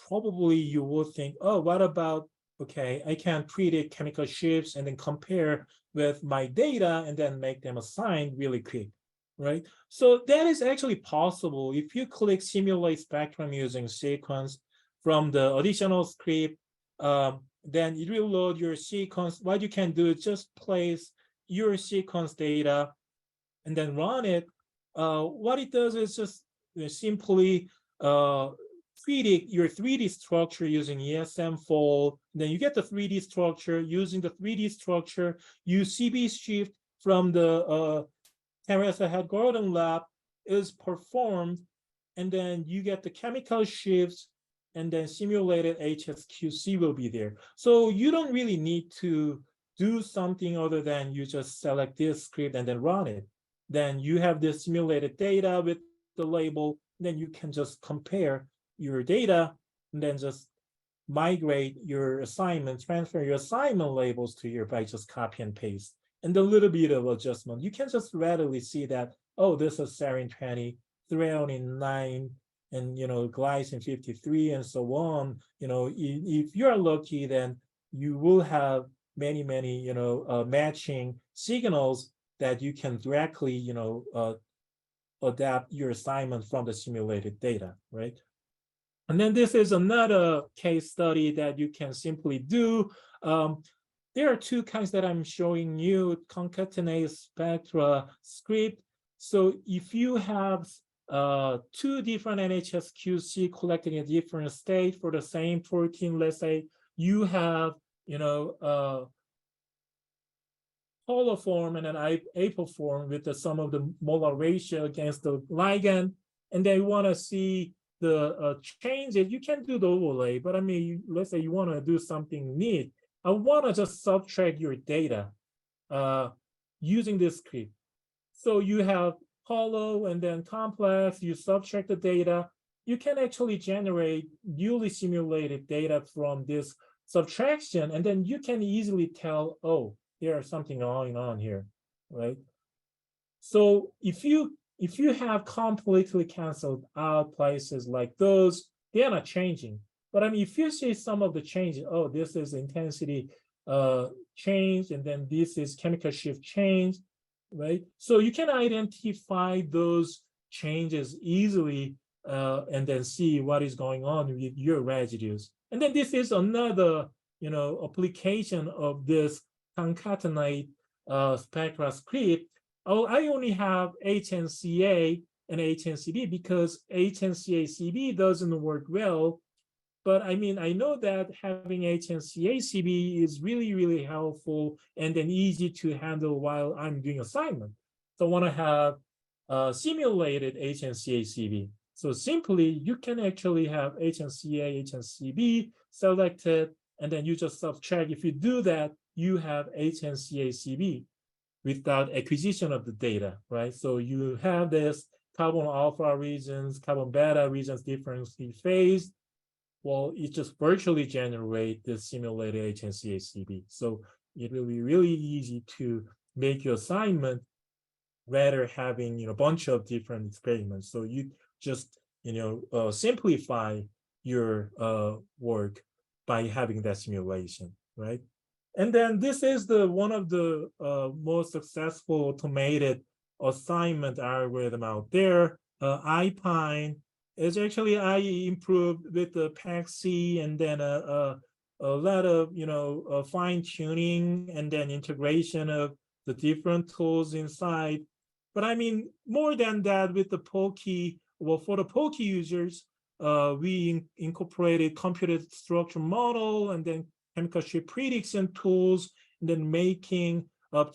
probably you will think, oh, what about, okay, I can predict chemical shifts and then compare with my data and then make them assigned really quick, right? So that is actually possible. If you click simulate spectrum using sequence from the additional script, then it will load your sequence. What you can do is just place your sequence data and then run it. What it does is just simply predict your 3D structure using ESM fold. Then you get the 3D structure. Using the 3D structure, you CB shift from the Teresa Head Gordon lab is performed, and then you get the chemical shifts, and then simulated HSQC will be there. So you don't really need to do something other than you just select this script and then run it. Then you have this simulated data with the label, then you can just compare your data and then just migrate your assignment, transfer your assignment labels to here by just copy and paste. And a little bit of adjustment. You can just readily see that, oh, this is serine 20, threonine 9, and glycine 53, and so on. If you're lucky, then you will have many matching signals that you can directly adapt your assignment from the simulated data, right? And then this is another case study that you can simply do. There are two kinds that I'm showing you, concatenate spectra script. So if you have two different NHSQC collected in a different state for the same protein, let's say you have, polar form and an apo form with the sum of the molar ratio against the ligand, and they want to see the changes. You can do the overlay, but I mean, let's say you want to do something neat. I want to just subtract your data using this script. So you have hollow and then complex, you subtract the data. You can actually generate newly simulated data from this subtraction, and then you can easily tell, oh, there's something going on here, right? So if you have completely canceled out places like those, they're not changing. But I mean, if you see some of the changes, oh, this is intensity change, and then this is chemical shift change, right? So you can identify those changes easily and then see what is going on with your residues. And then this is another, application of this concatenate spectra script. I only have HNCA and HNCB because HNCA-CB doesn't work well. But I mean, I know that having HNCA-CB is really, really helpful and then easy to handle while I'm doing assignment. So I want to have simulated HNCA-CB. So simply, you can actually have HNCA, HNCB selected, and then you just subtract. If you do that, you have HNCA-CB without acquisition of the data, right? So you have this carbon alpha regions, carbon beta regions differently phased. Well, it just virtually generates the simulated HNCA-CB. So it will be really easy to make your assignment rather having a bunch of different experiments. So you just simplify your work by having that simulation, right? And then this is one of the most successful automated assignment algorithm out there. iPine is actually I improved with the PAC-C, and then a lot of fine tuning and then integration of the different tools inside. But I mean, more than that, with the Pokey, well, for the Pokey users, we incorporated computed structure model and then chemical shift prediction tools, and then making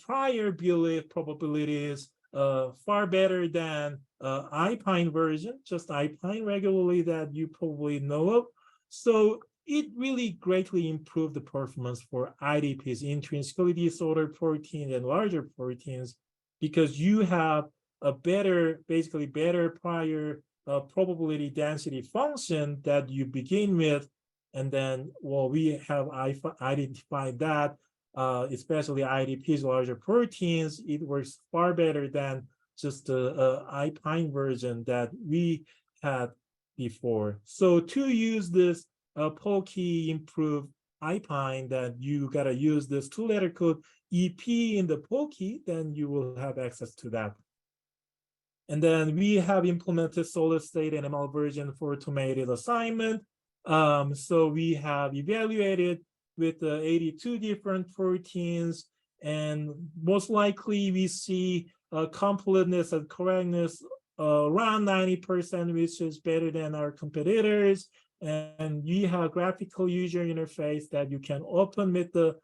prior belief probabilities far better than iPine version, just iPine regularly that you probably know of. So it really greatly improved the performance for IDPs, intrinsically disordered proteins and larger proteins, because you have a basically better prior probability density function that you begin with. And then, well, we have identified that, especially IDPs, larger proteins, it works far better than just the iPine version that we had before. So to use this Pokey improved iPine, that you gotta use this 2-letter code EP in the Pokey, then you will have access to that. And then we have implemented solid state NML version for automated assignment. So we have evaluated with 82 different proteins, and most likely we see completeness and correctness around 90%, which is better than our competitors. And you have graphical user interface that you can open with the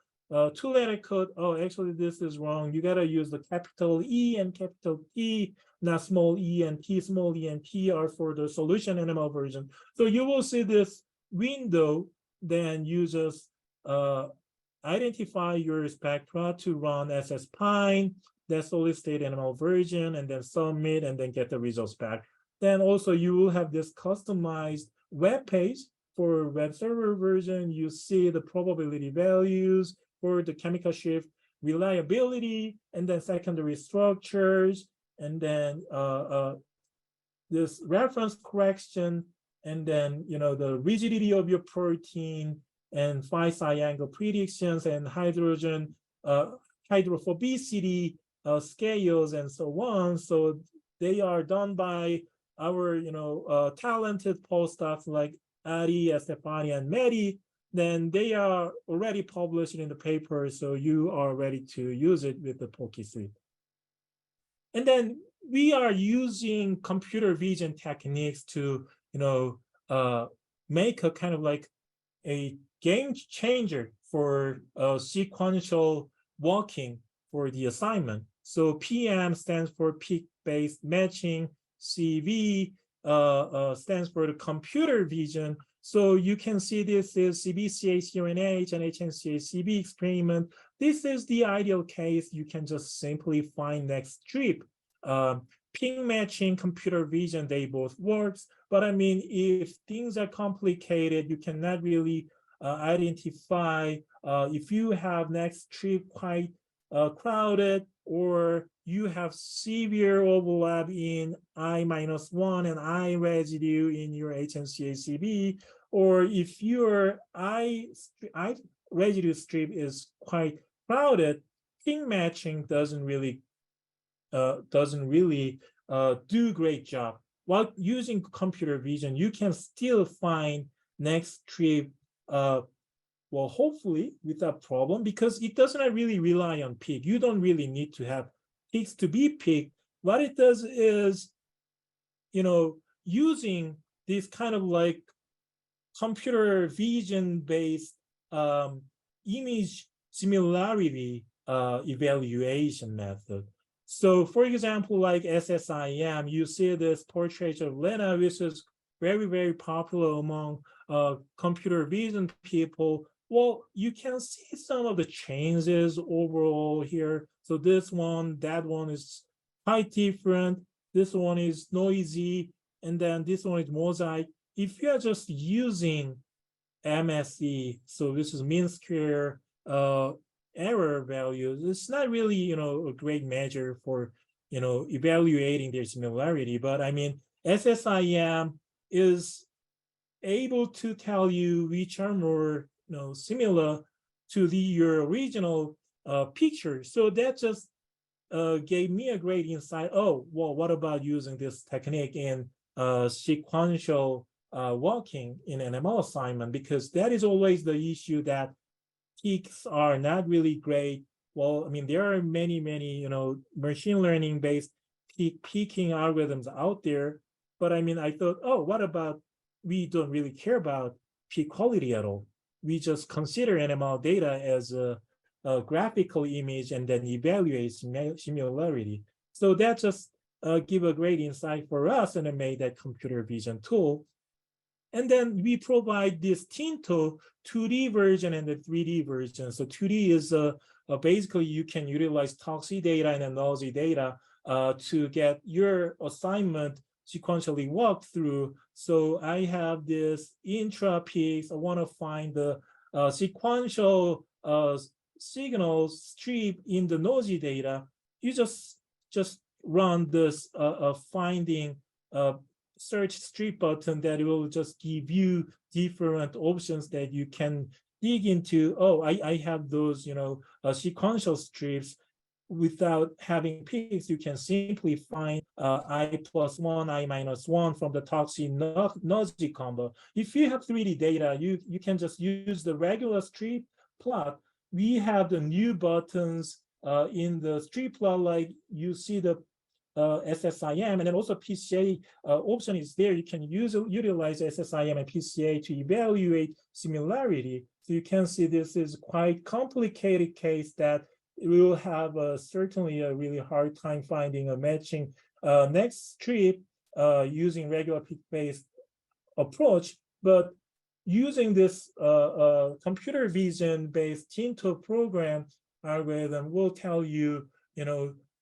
two-letter code. Oh, actually, this is wrong. You gotta use the capital E and capital T, not small e and t. Small e and t are for the solution NML version. So you will see this window, then you just identify your spectra to run SSPine, that solid state NML version, and then submit, and then get the results back. Then also you will have this customized web page for web server version. You see the probability values for the chemical shift reliability, and then secondary structures, and then this reference correction, and then the rigidity of your protein, and phi psi angle predictions, and hydrogen hydrophobicity scales, and so on. So they are done by our talented postdocs like Adi, Estefani, and Mehdi. Then they are already published in the paper, so you are ready to use it with the PokeSleep. And then we are using computer vision techniques to make a kind of like a game changer for sequential walking for the assignment. So PM stands for peak-based matching. CV stands for the computer vision. So you can see this is CBCA-CRNH and HNCA-CB experiment. This is the ideal case. You can just simply find next strip. Ping matching, computer vision, they both works. But I mean, if things are complicated, you cannot really identify if you have next strip quite crowded, or you have severe overlap in I-1 and I residue in your HNCA-CB, or if your I residue strip is quite crowded, ping matching doesn't really do great job. While using computer vision, you can still find next strip well, hopefully without problem, because it doesn't really rely on peak. You don't really need to have peaks to be peaked. What it does is, using this kind of like computer vision based image similarity evaluation method. So for example, like SSIM, you see this portrait of Lena, which is very, very popular among computer vision people. Well, you can see some of the changes overall here. So this one, that one is quite different. This one is noisy, and then this one is mosaic. If you are just using MSE, so this is mean square error values, it's not really, a great measure for, evaluating their similarity. But I mean, SSIM is able to tell you which are more similar to your original picture. So that just gave me a great insight. Oh, well, what about using this technique in sequential walking in NML assignment? Because that is always the issue, that peaks are not really great. Well, I mean, there are many, machine learning based peaking algorithms out there. But I mean, I thought, oh, what about we don't really care about peak quality at all. We just consider NML data as a graphical image and then evaluate similarity. So that just give a great insight for us, and it made that computer vision tool. And then we provide this Tinto 2D version and the 3D version. So 2D is basically you can utilize Toxi data and Nausea data to get your assignment sequentially walked through. So I have this intra peaks. I want to find the sequential signals strip in the Nausea data. You just run this finding search strip button that will just give you different options that you can dig into. Oh, I have those, sequential strips. Without having peaks, you can simply find I+1, I-1 from the Toxi Nausea combo. If you have 3D data, you can just use the regular strip plot. We have the new buttons in the strip plot, like you see the SSIM, and then also PCA option is there. You can utilize SSIM and PCA to evaluate similarity. So you can see this is quite complicated case that we will have certainly a really hard time finding a matching next strip using regular peak-based approach, but using this computer vision-based Tinto program algorithm will tell you,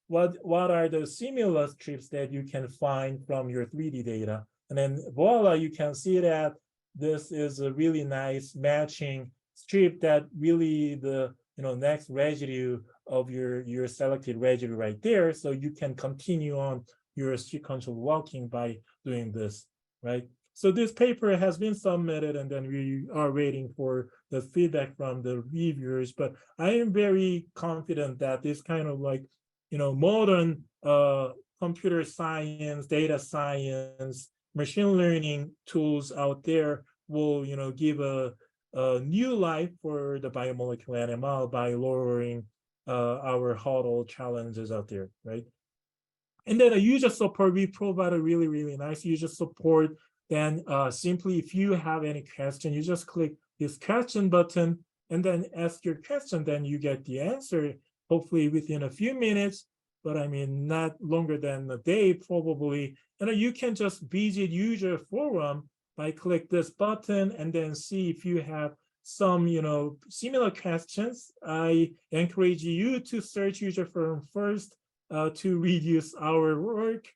what are the similar strips that you can find from your 3D data. And then voila, you can see that this is a really nice matching strip that really the next residue of your selected residue right there. So you can continue on your sequential walking by doing this, right? So this paper has been submitted, and then we are waiting for the feedback from the reviewers. But I am very confident that this kind of modern computer science, data science, machine learning tools out there will give a new life for the biomolecular NMR by lowering our hurdle challenges out there, right? And then a user support, we provide a really, really nice user support. Then simply, if you have any question, you just click this question button and then ask your question, then you get the answer, hopefully within a few minutes, but I mean, not longer than a day, probably. And you can just visit user forum by click this button and then see if you have some, similar questions. I encourage you to search user forum first to reduce our work.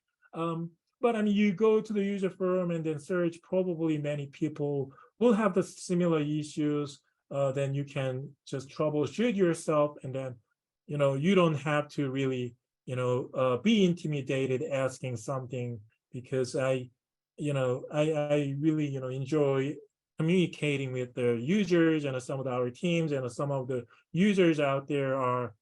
But I mean, you go to the user forum and then search, probably many people will have the similar issues. Then you can just troubleshoot yourself, and then, you don't have to really, be intimidated asking something, because I really, enjoy communicating with the users, and some of our teams, and some of the users out there are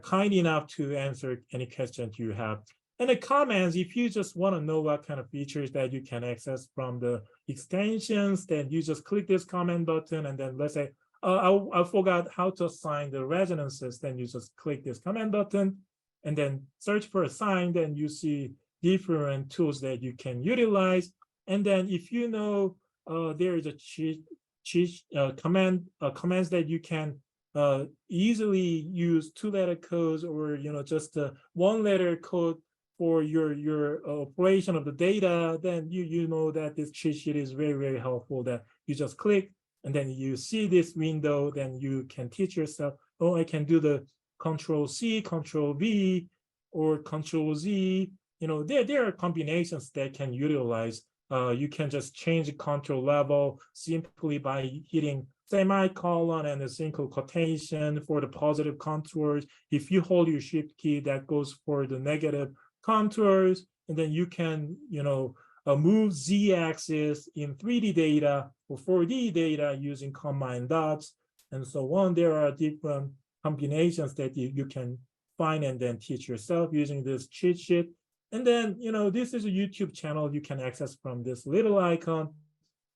kind enough to answer any questions you have. And the comments, if you just want to know what kind of features that you can access from the extensions, then you just click this comment button, and then let's say, I forgot how to assign the resonances, then you just click this comment button and then search for assign, then you see different tools that you can utilize. And then if there is a commands that you can easily use 2-letter codes, or just a 1-letter code for your operation of the data, then you know that this cheat sheet is very, very helpful, that you just click and then you see this window, then you can teach yourself, oh, I can do the Control-C, Control-V, or Control-Z. There are combinations that can utilize. You can just change the control level simply by hitting semicolon and a single quotation for the positive contours. If you hold your shift key, that goes for the negative contours. And then you can, move z-axis in 3D data or 4D data using combined dots and so on. There are different combinations that you can find and then teach yourself using this cheat sheet. And then, this is a YouTube channel you can access from this little icon.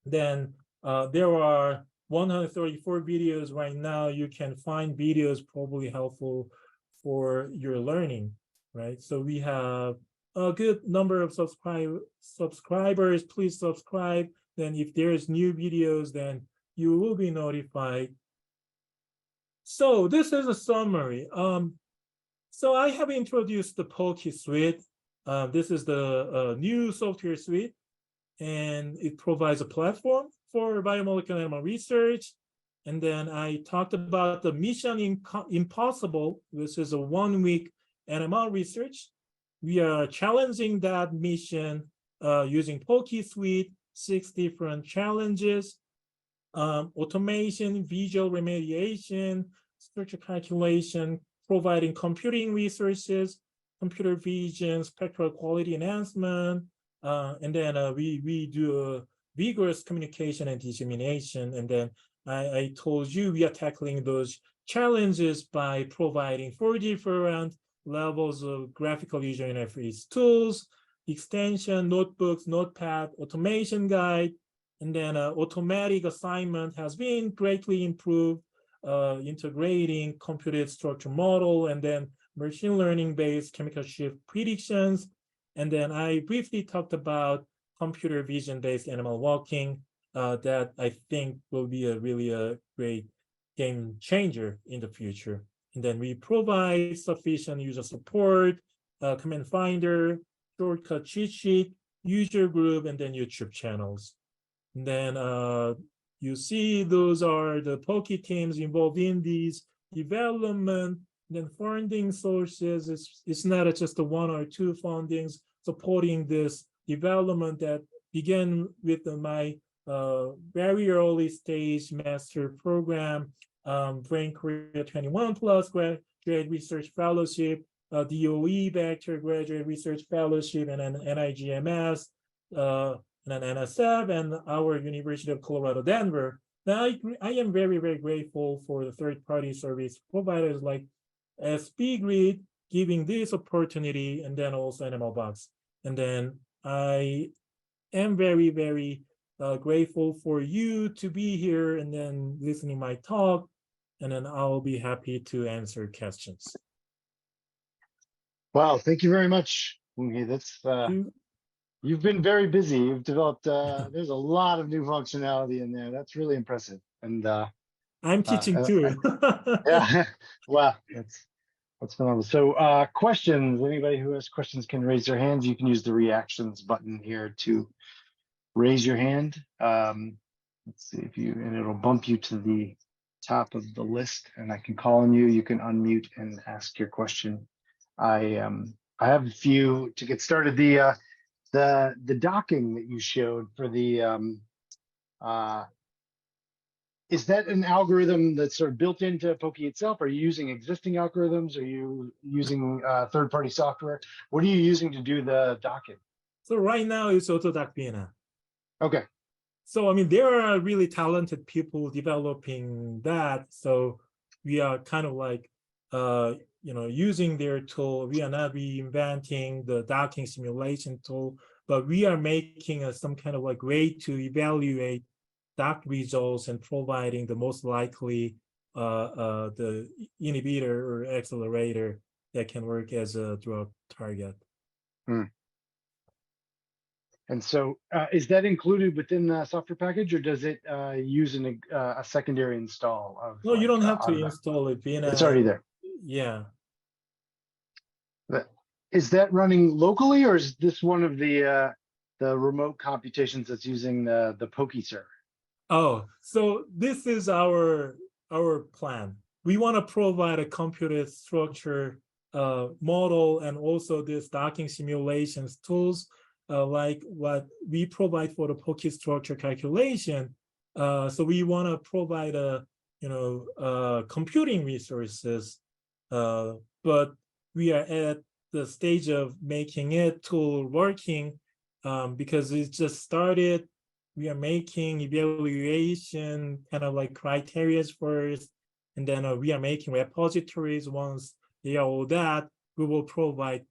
Then there are 134 videos right now. You can find videos probably helpful for your learning, right? So we have a good number of subscribers. Please subscribe. Then if there's new videos, then you will be notified. So this is a summary. So I have introduced the Polki suite. This is the new software suite, and it provides a platform for biomolecular NMR research. And then I talked about the Mission Impossible, which is a 1-week NMR research. We are challenging that mission using Polki suite, 6 different challenges: automation, visual remediation, structure calculation, providing computing resources, computer vision, spectral quality enhancement, and then we do vigorous communication and dissemination. And then I told you we are tackling those challenges by providing 4 different levels of graphical user interface tools, extension, notebooks, notepad, automation guide, and then automatic assignment has been greatly improved, integrating computed structure model, and then machine learning based chemical shift predictions. And then I briefly talked about computer vision based animal walking that I think will be really a great game changer in the future. And then we provide sufficient user support, command finder, shortcut cheat sheet, user group, and then YouTube channels. And then you see those are the Poke teams involved in these development. And then funding sources, it's not just the 1 or 2 fundings supporting this development that began with my very early stage master program, Brain Korea 21 Plus graduate research fellowship, DOE Vector graduate research fellowship, and then NIGMS, and then NSF, and our University of Colorado Denver. Now I am very, very grateful for the third-party service providers like SBGrid giving this opportunity, and then also NMLBox. And then I am very, very grateful for you to be here and then listening my talk, and then I'll be happy to answer questions. Wow, thank you very much, Woong-hee. That's you've been very busy. You've developed there's a lot of new functionality in there. That's really impressive. And I'm teaching too. yeah, wow, that's phenomenal. So questions, anybody who has questions can raise their hands. You can use the reactions button here to raise your hand. Let's see if you, and it'll bump you to the top of the list, and I can call on you. You can unmute and ask your question. I have a few to get started. The docking that you showed for the is that an algorithm that's sort of built into Poke itself? Are you using existing algorithms? Are you using third-party software? What are you using to do the docking? So right now it's Autodoc Vienna. Okay. So I mean, there are really talented people developing that. So we are kind of like using their tool. We are not reinventing the docking simulation tool, but we are making some kind of like way to evaluate dock results and providing the most likely the inhibitor or accelerator that can work as a drug target. And so is that included within the software package, or does it use a secondary install of? No, you don't have to install it. It's already there. Yeah. But is that running locally, or is this one of the remote computations that's using the Poke server? Oh, so this is our plan. We want to provide a computed structure model and also this docking simulations tools like what we provide for the Poke structure calculation. So we want to provide computing resources, but we are at the stage of making it tool working because it just started. We are making evaluation kind of like criteria first, and then we are making repositories. Once they are all that, we will provide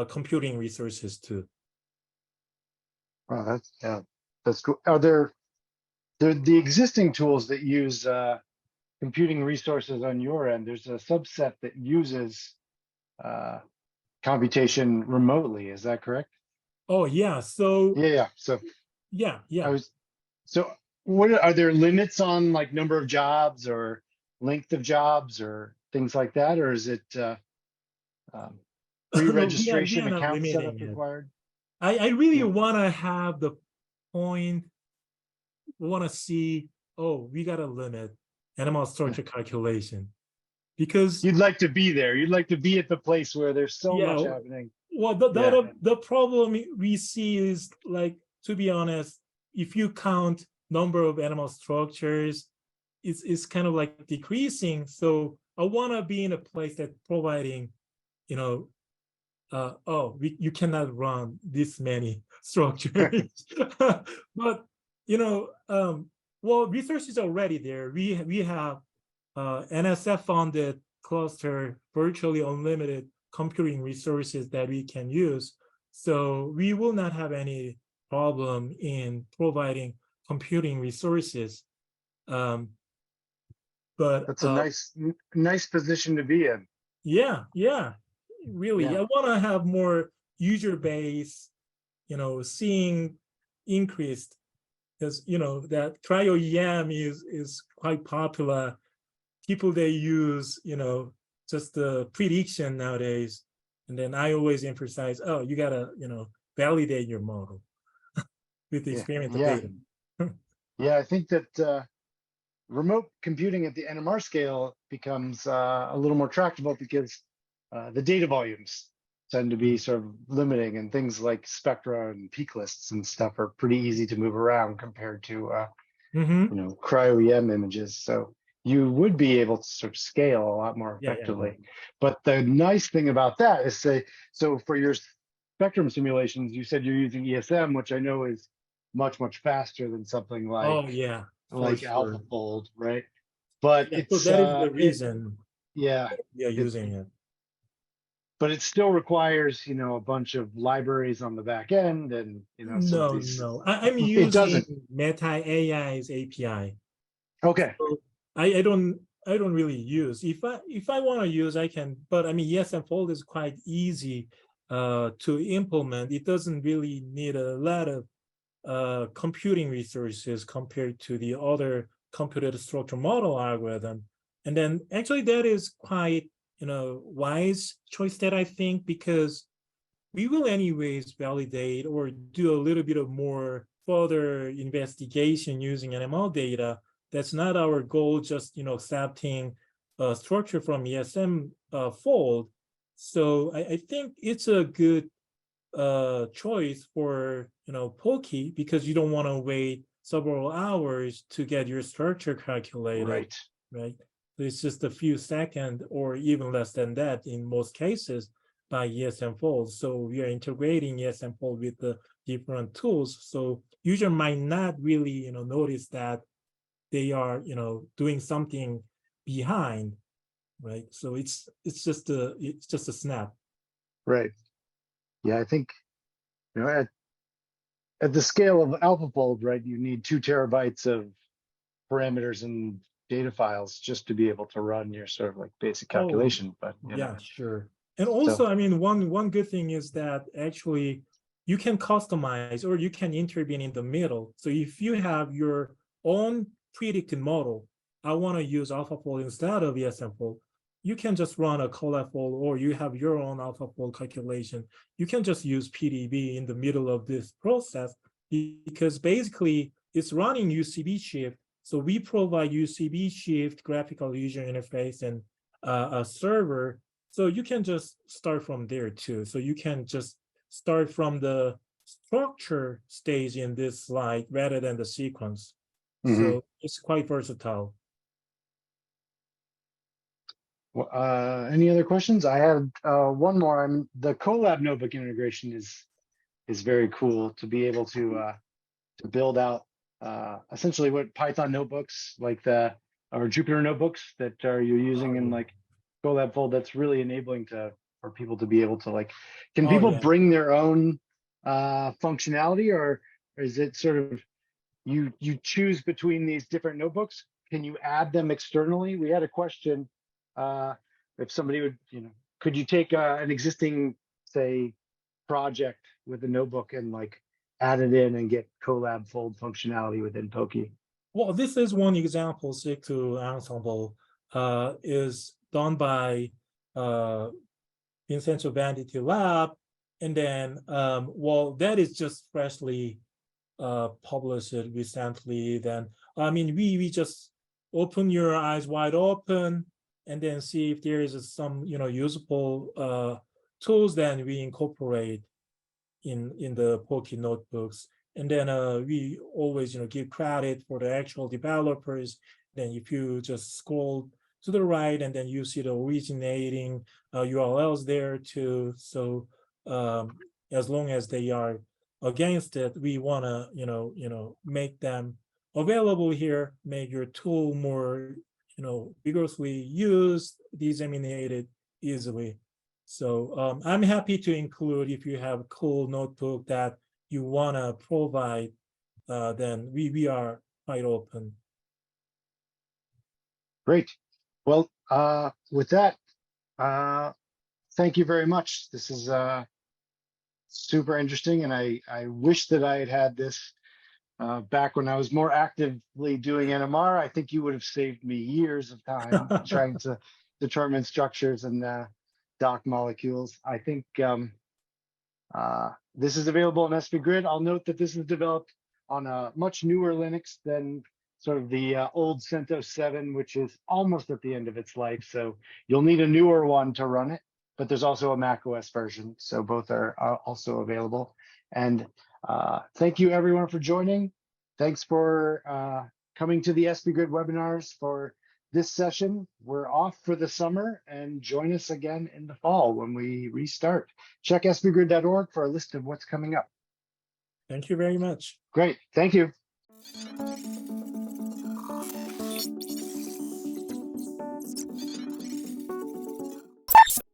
computing resources too. Wow, that's cool. Are there the existing tools that use computing resources on your end? There's a subset that uses computation remotely. Is that correct? Oh yeah. So yeah. So yeah. So what are there limits on like number of jobs or length of jobs or things like that, or is it pre-registration account setup required? I really want to have the point. Want to see? Oh, we got to limit animal structure calculation because you'd like to be there. You'd like to be at the place where there's so much happening. Well, the problem we see is, like, to be honest, if you count number of animal structures, it's kind of like decreasing. So I want to be in a place that providing, you cannot run this many structures. But research is already there. We have NSF funded cluster, virtually unlimited computing resources that we can use. So we will not have any problem in providing computing resources. But that's a nice position to be in. Yeah. really, Yeah. I want to have more user base, seeing increased, because that cryo EM is quite popular. People, they use just the prediction nowadays, and then I always emphasize, oh, you gotta validate your model with the Yeah. experimental Yeah. data. Yeah. I think that remote computing at the NMR scale becomes a little more tractable because the data volumes tend to be sort of limiting, and things like spectra and peak lists and stuff are pretty easy to move around compared to Mm-hmm. cryo EM images. So you would be able to sort of scale a lot more Yeah. effectively. But the nice thing about that is, so for your spectrum simulations, you said you're using ESM, which I know is much, much faster than something Oh yeah, for like sure. AlphaFold, right? But Yeah, so that is the reason yeah, we are it using it. but it still requires, a bunch of libraries on the back end, and some of No, these. no. I'm It using doesn't. Meta AI's API. Okay. So I don't really use. If I want to use, I can, but I mean ESM Fold is quite easy to implement. It doesn't really need a lot of computing resources compared to the other computed structure model algorithm. And then actually that is quite wise choice that I think, because we will anyways validate or do a little bit of more further investigation using NML data. That's not our goal, just accepting a structure from ESM fold. So I think it's a good choice for Pokey, because you don't want to wait several hours to get your structure calculated, Right. right? It's just a few seconds or even less than that in most cases by ESM Fold. So we are integrating ESM Fold with the different tools. So user might not really notice that they are doing something behind, right? So it's just a snap. Right. Yeah, I think at the scale of AlphaFold, right, you need 2 terabytes of parameters and data files just to be able to run your sort of like basic Oh, calculation. But yeah, sure. And so also, I mean, one good thing is that actually you can customize or you can intervene in the middle. So if you have your own predicted model, I want to use AlphaFold instead of ESMFold, you can just run a ColabFold, or you have your own AlphaFold calculation. You can just use PDB in the middle of this process, because basically it's running UCB shift. So we provide UCB shift, graphical user interface, and a server. So you can just start from there too. So you can just start from the structure stage in this slide rather than the sequence. mhm. So it's quite versatile. Any other questions? I had one more. The Colab notebook integration is very cool to be able to build out essentially what Python notebooks like or Jupyter notebooks that you're using in like Colab Fold. That's really enabling for people to be able to can Oh people yeah. bring their own functionality, or is it sort of you choose between these different notebooks? Can you add them externally? We had a question if somebody would, could you take an existing, say, project with a notebook and add it in and get Colab Fold functionality within Pokey? Well, this is one example. SIG2 Ensemble is done by Vincenzo Banditti Lab, and then well, that is just freshly published recently. Then I mean, we just open your eyes wide open and then see if there is some usable tools. Then we incorporate in the Pokey notebooks, and then we always give credit for the actual developers. Then if you just scroll to the right, and then you see the originating URLs there too. So as long as they are against it, we want to make them available here, make your tool more vigorously used, disseminated easily. So I'm happy to include, if you have a cool notebook that you want to provide, then we are quite open. Great. Well, with that, thank you very much. This is super interesting, and I wish that I had had this back when I was more actively doing NMR. I think you would have saved me years of time trying to determine structures and dock molecules. I think this is available on SP Grid. I'll note that this is developed on a much newer Linux than sort of the old CentOS 7, which is almost at the end of its life. So you'll need a newer one to run it, but there's also a Mac OS version. So both are also available. And thank you everyone for joining. Thanks for coming to the SP Grid webinars for this session. We're off for the summer, and join us again in the fall when we restart. Check spgrid.org for a list of what's coming up. Thank you very much. Great, thank you.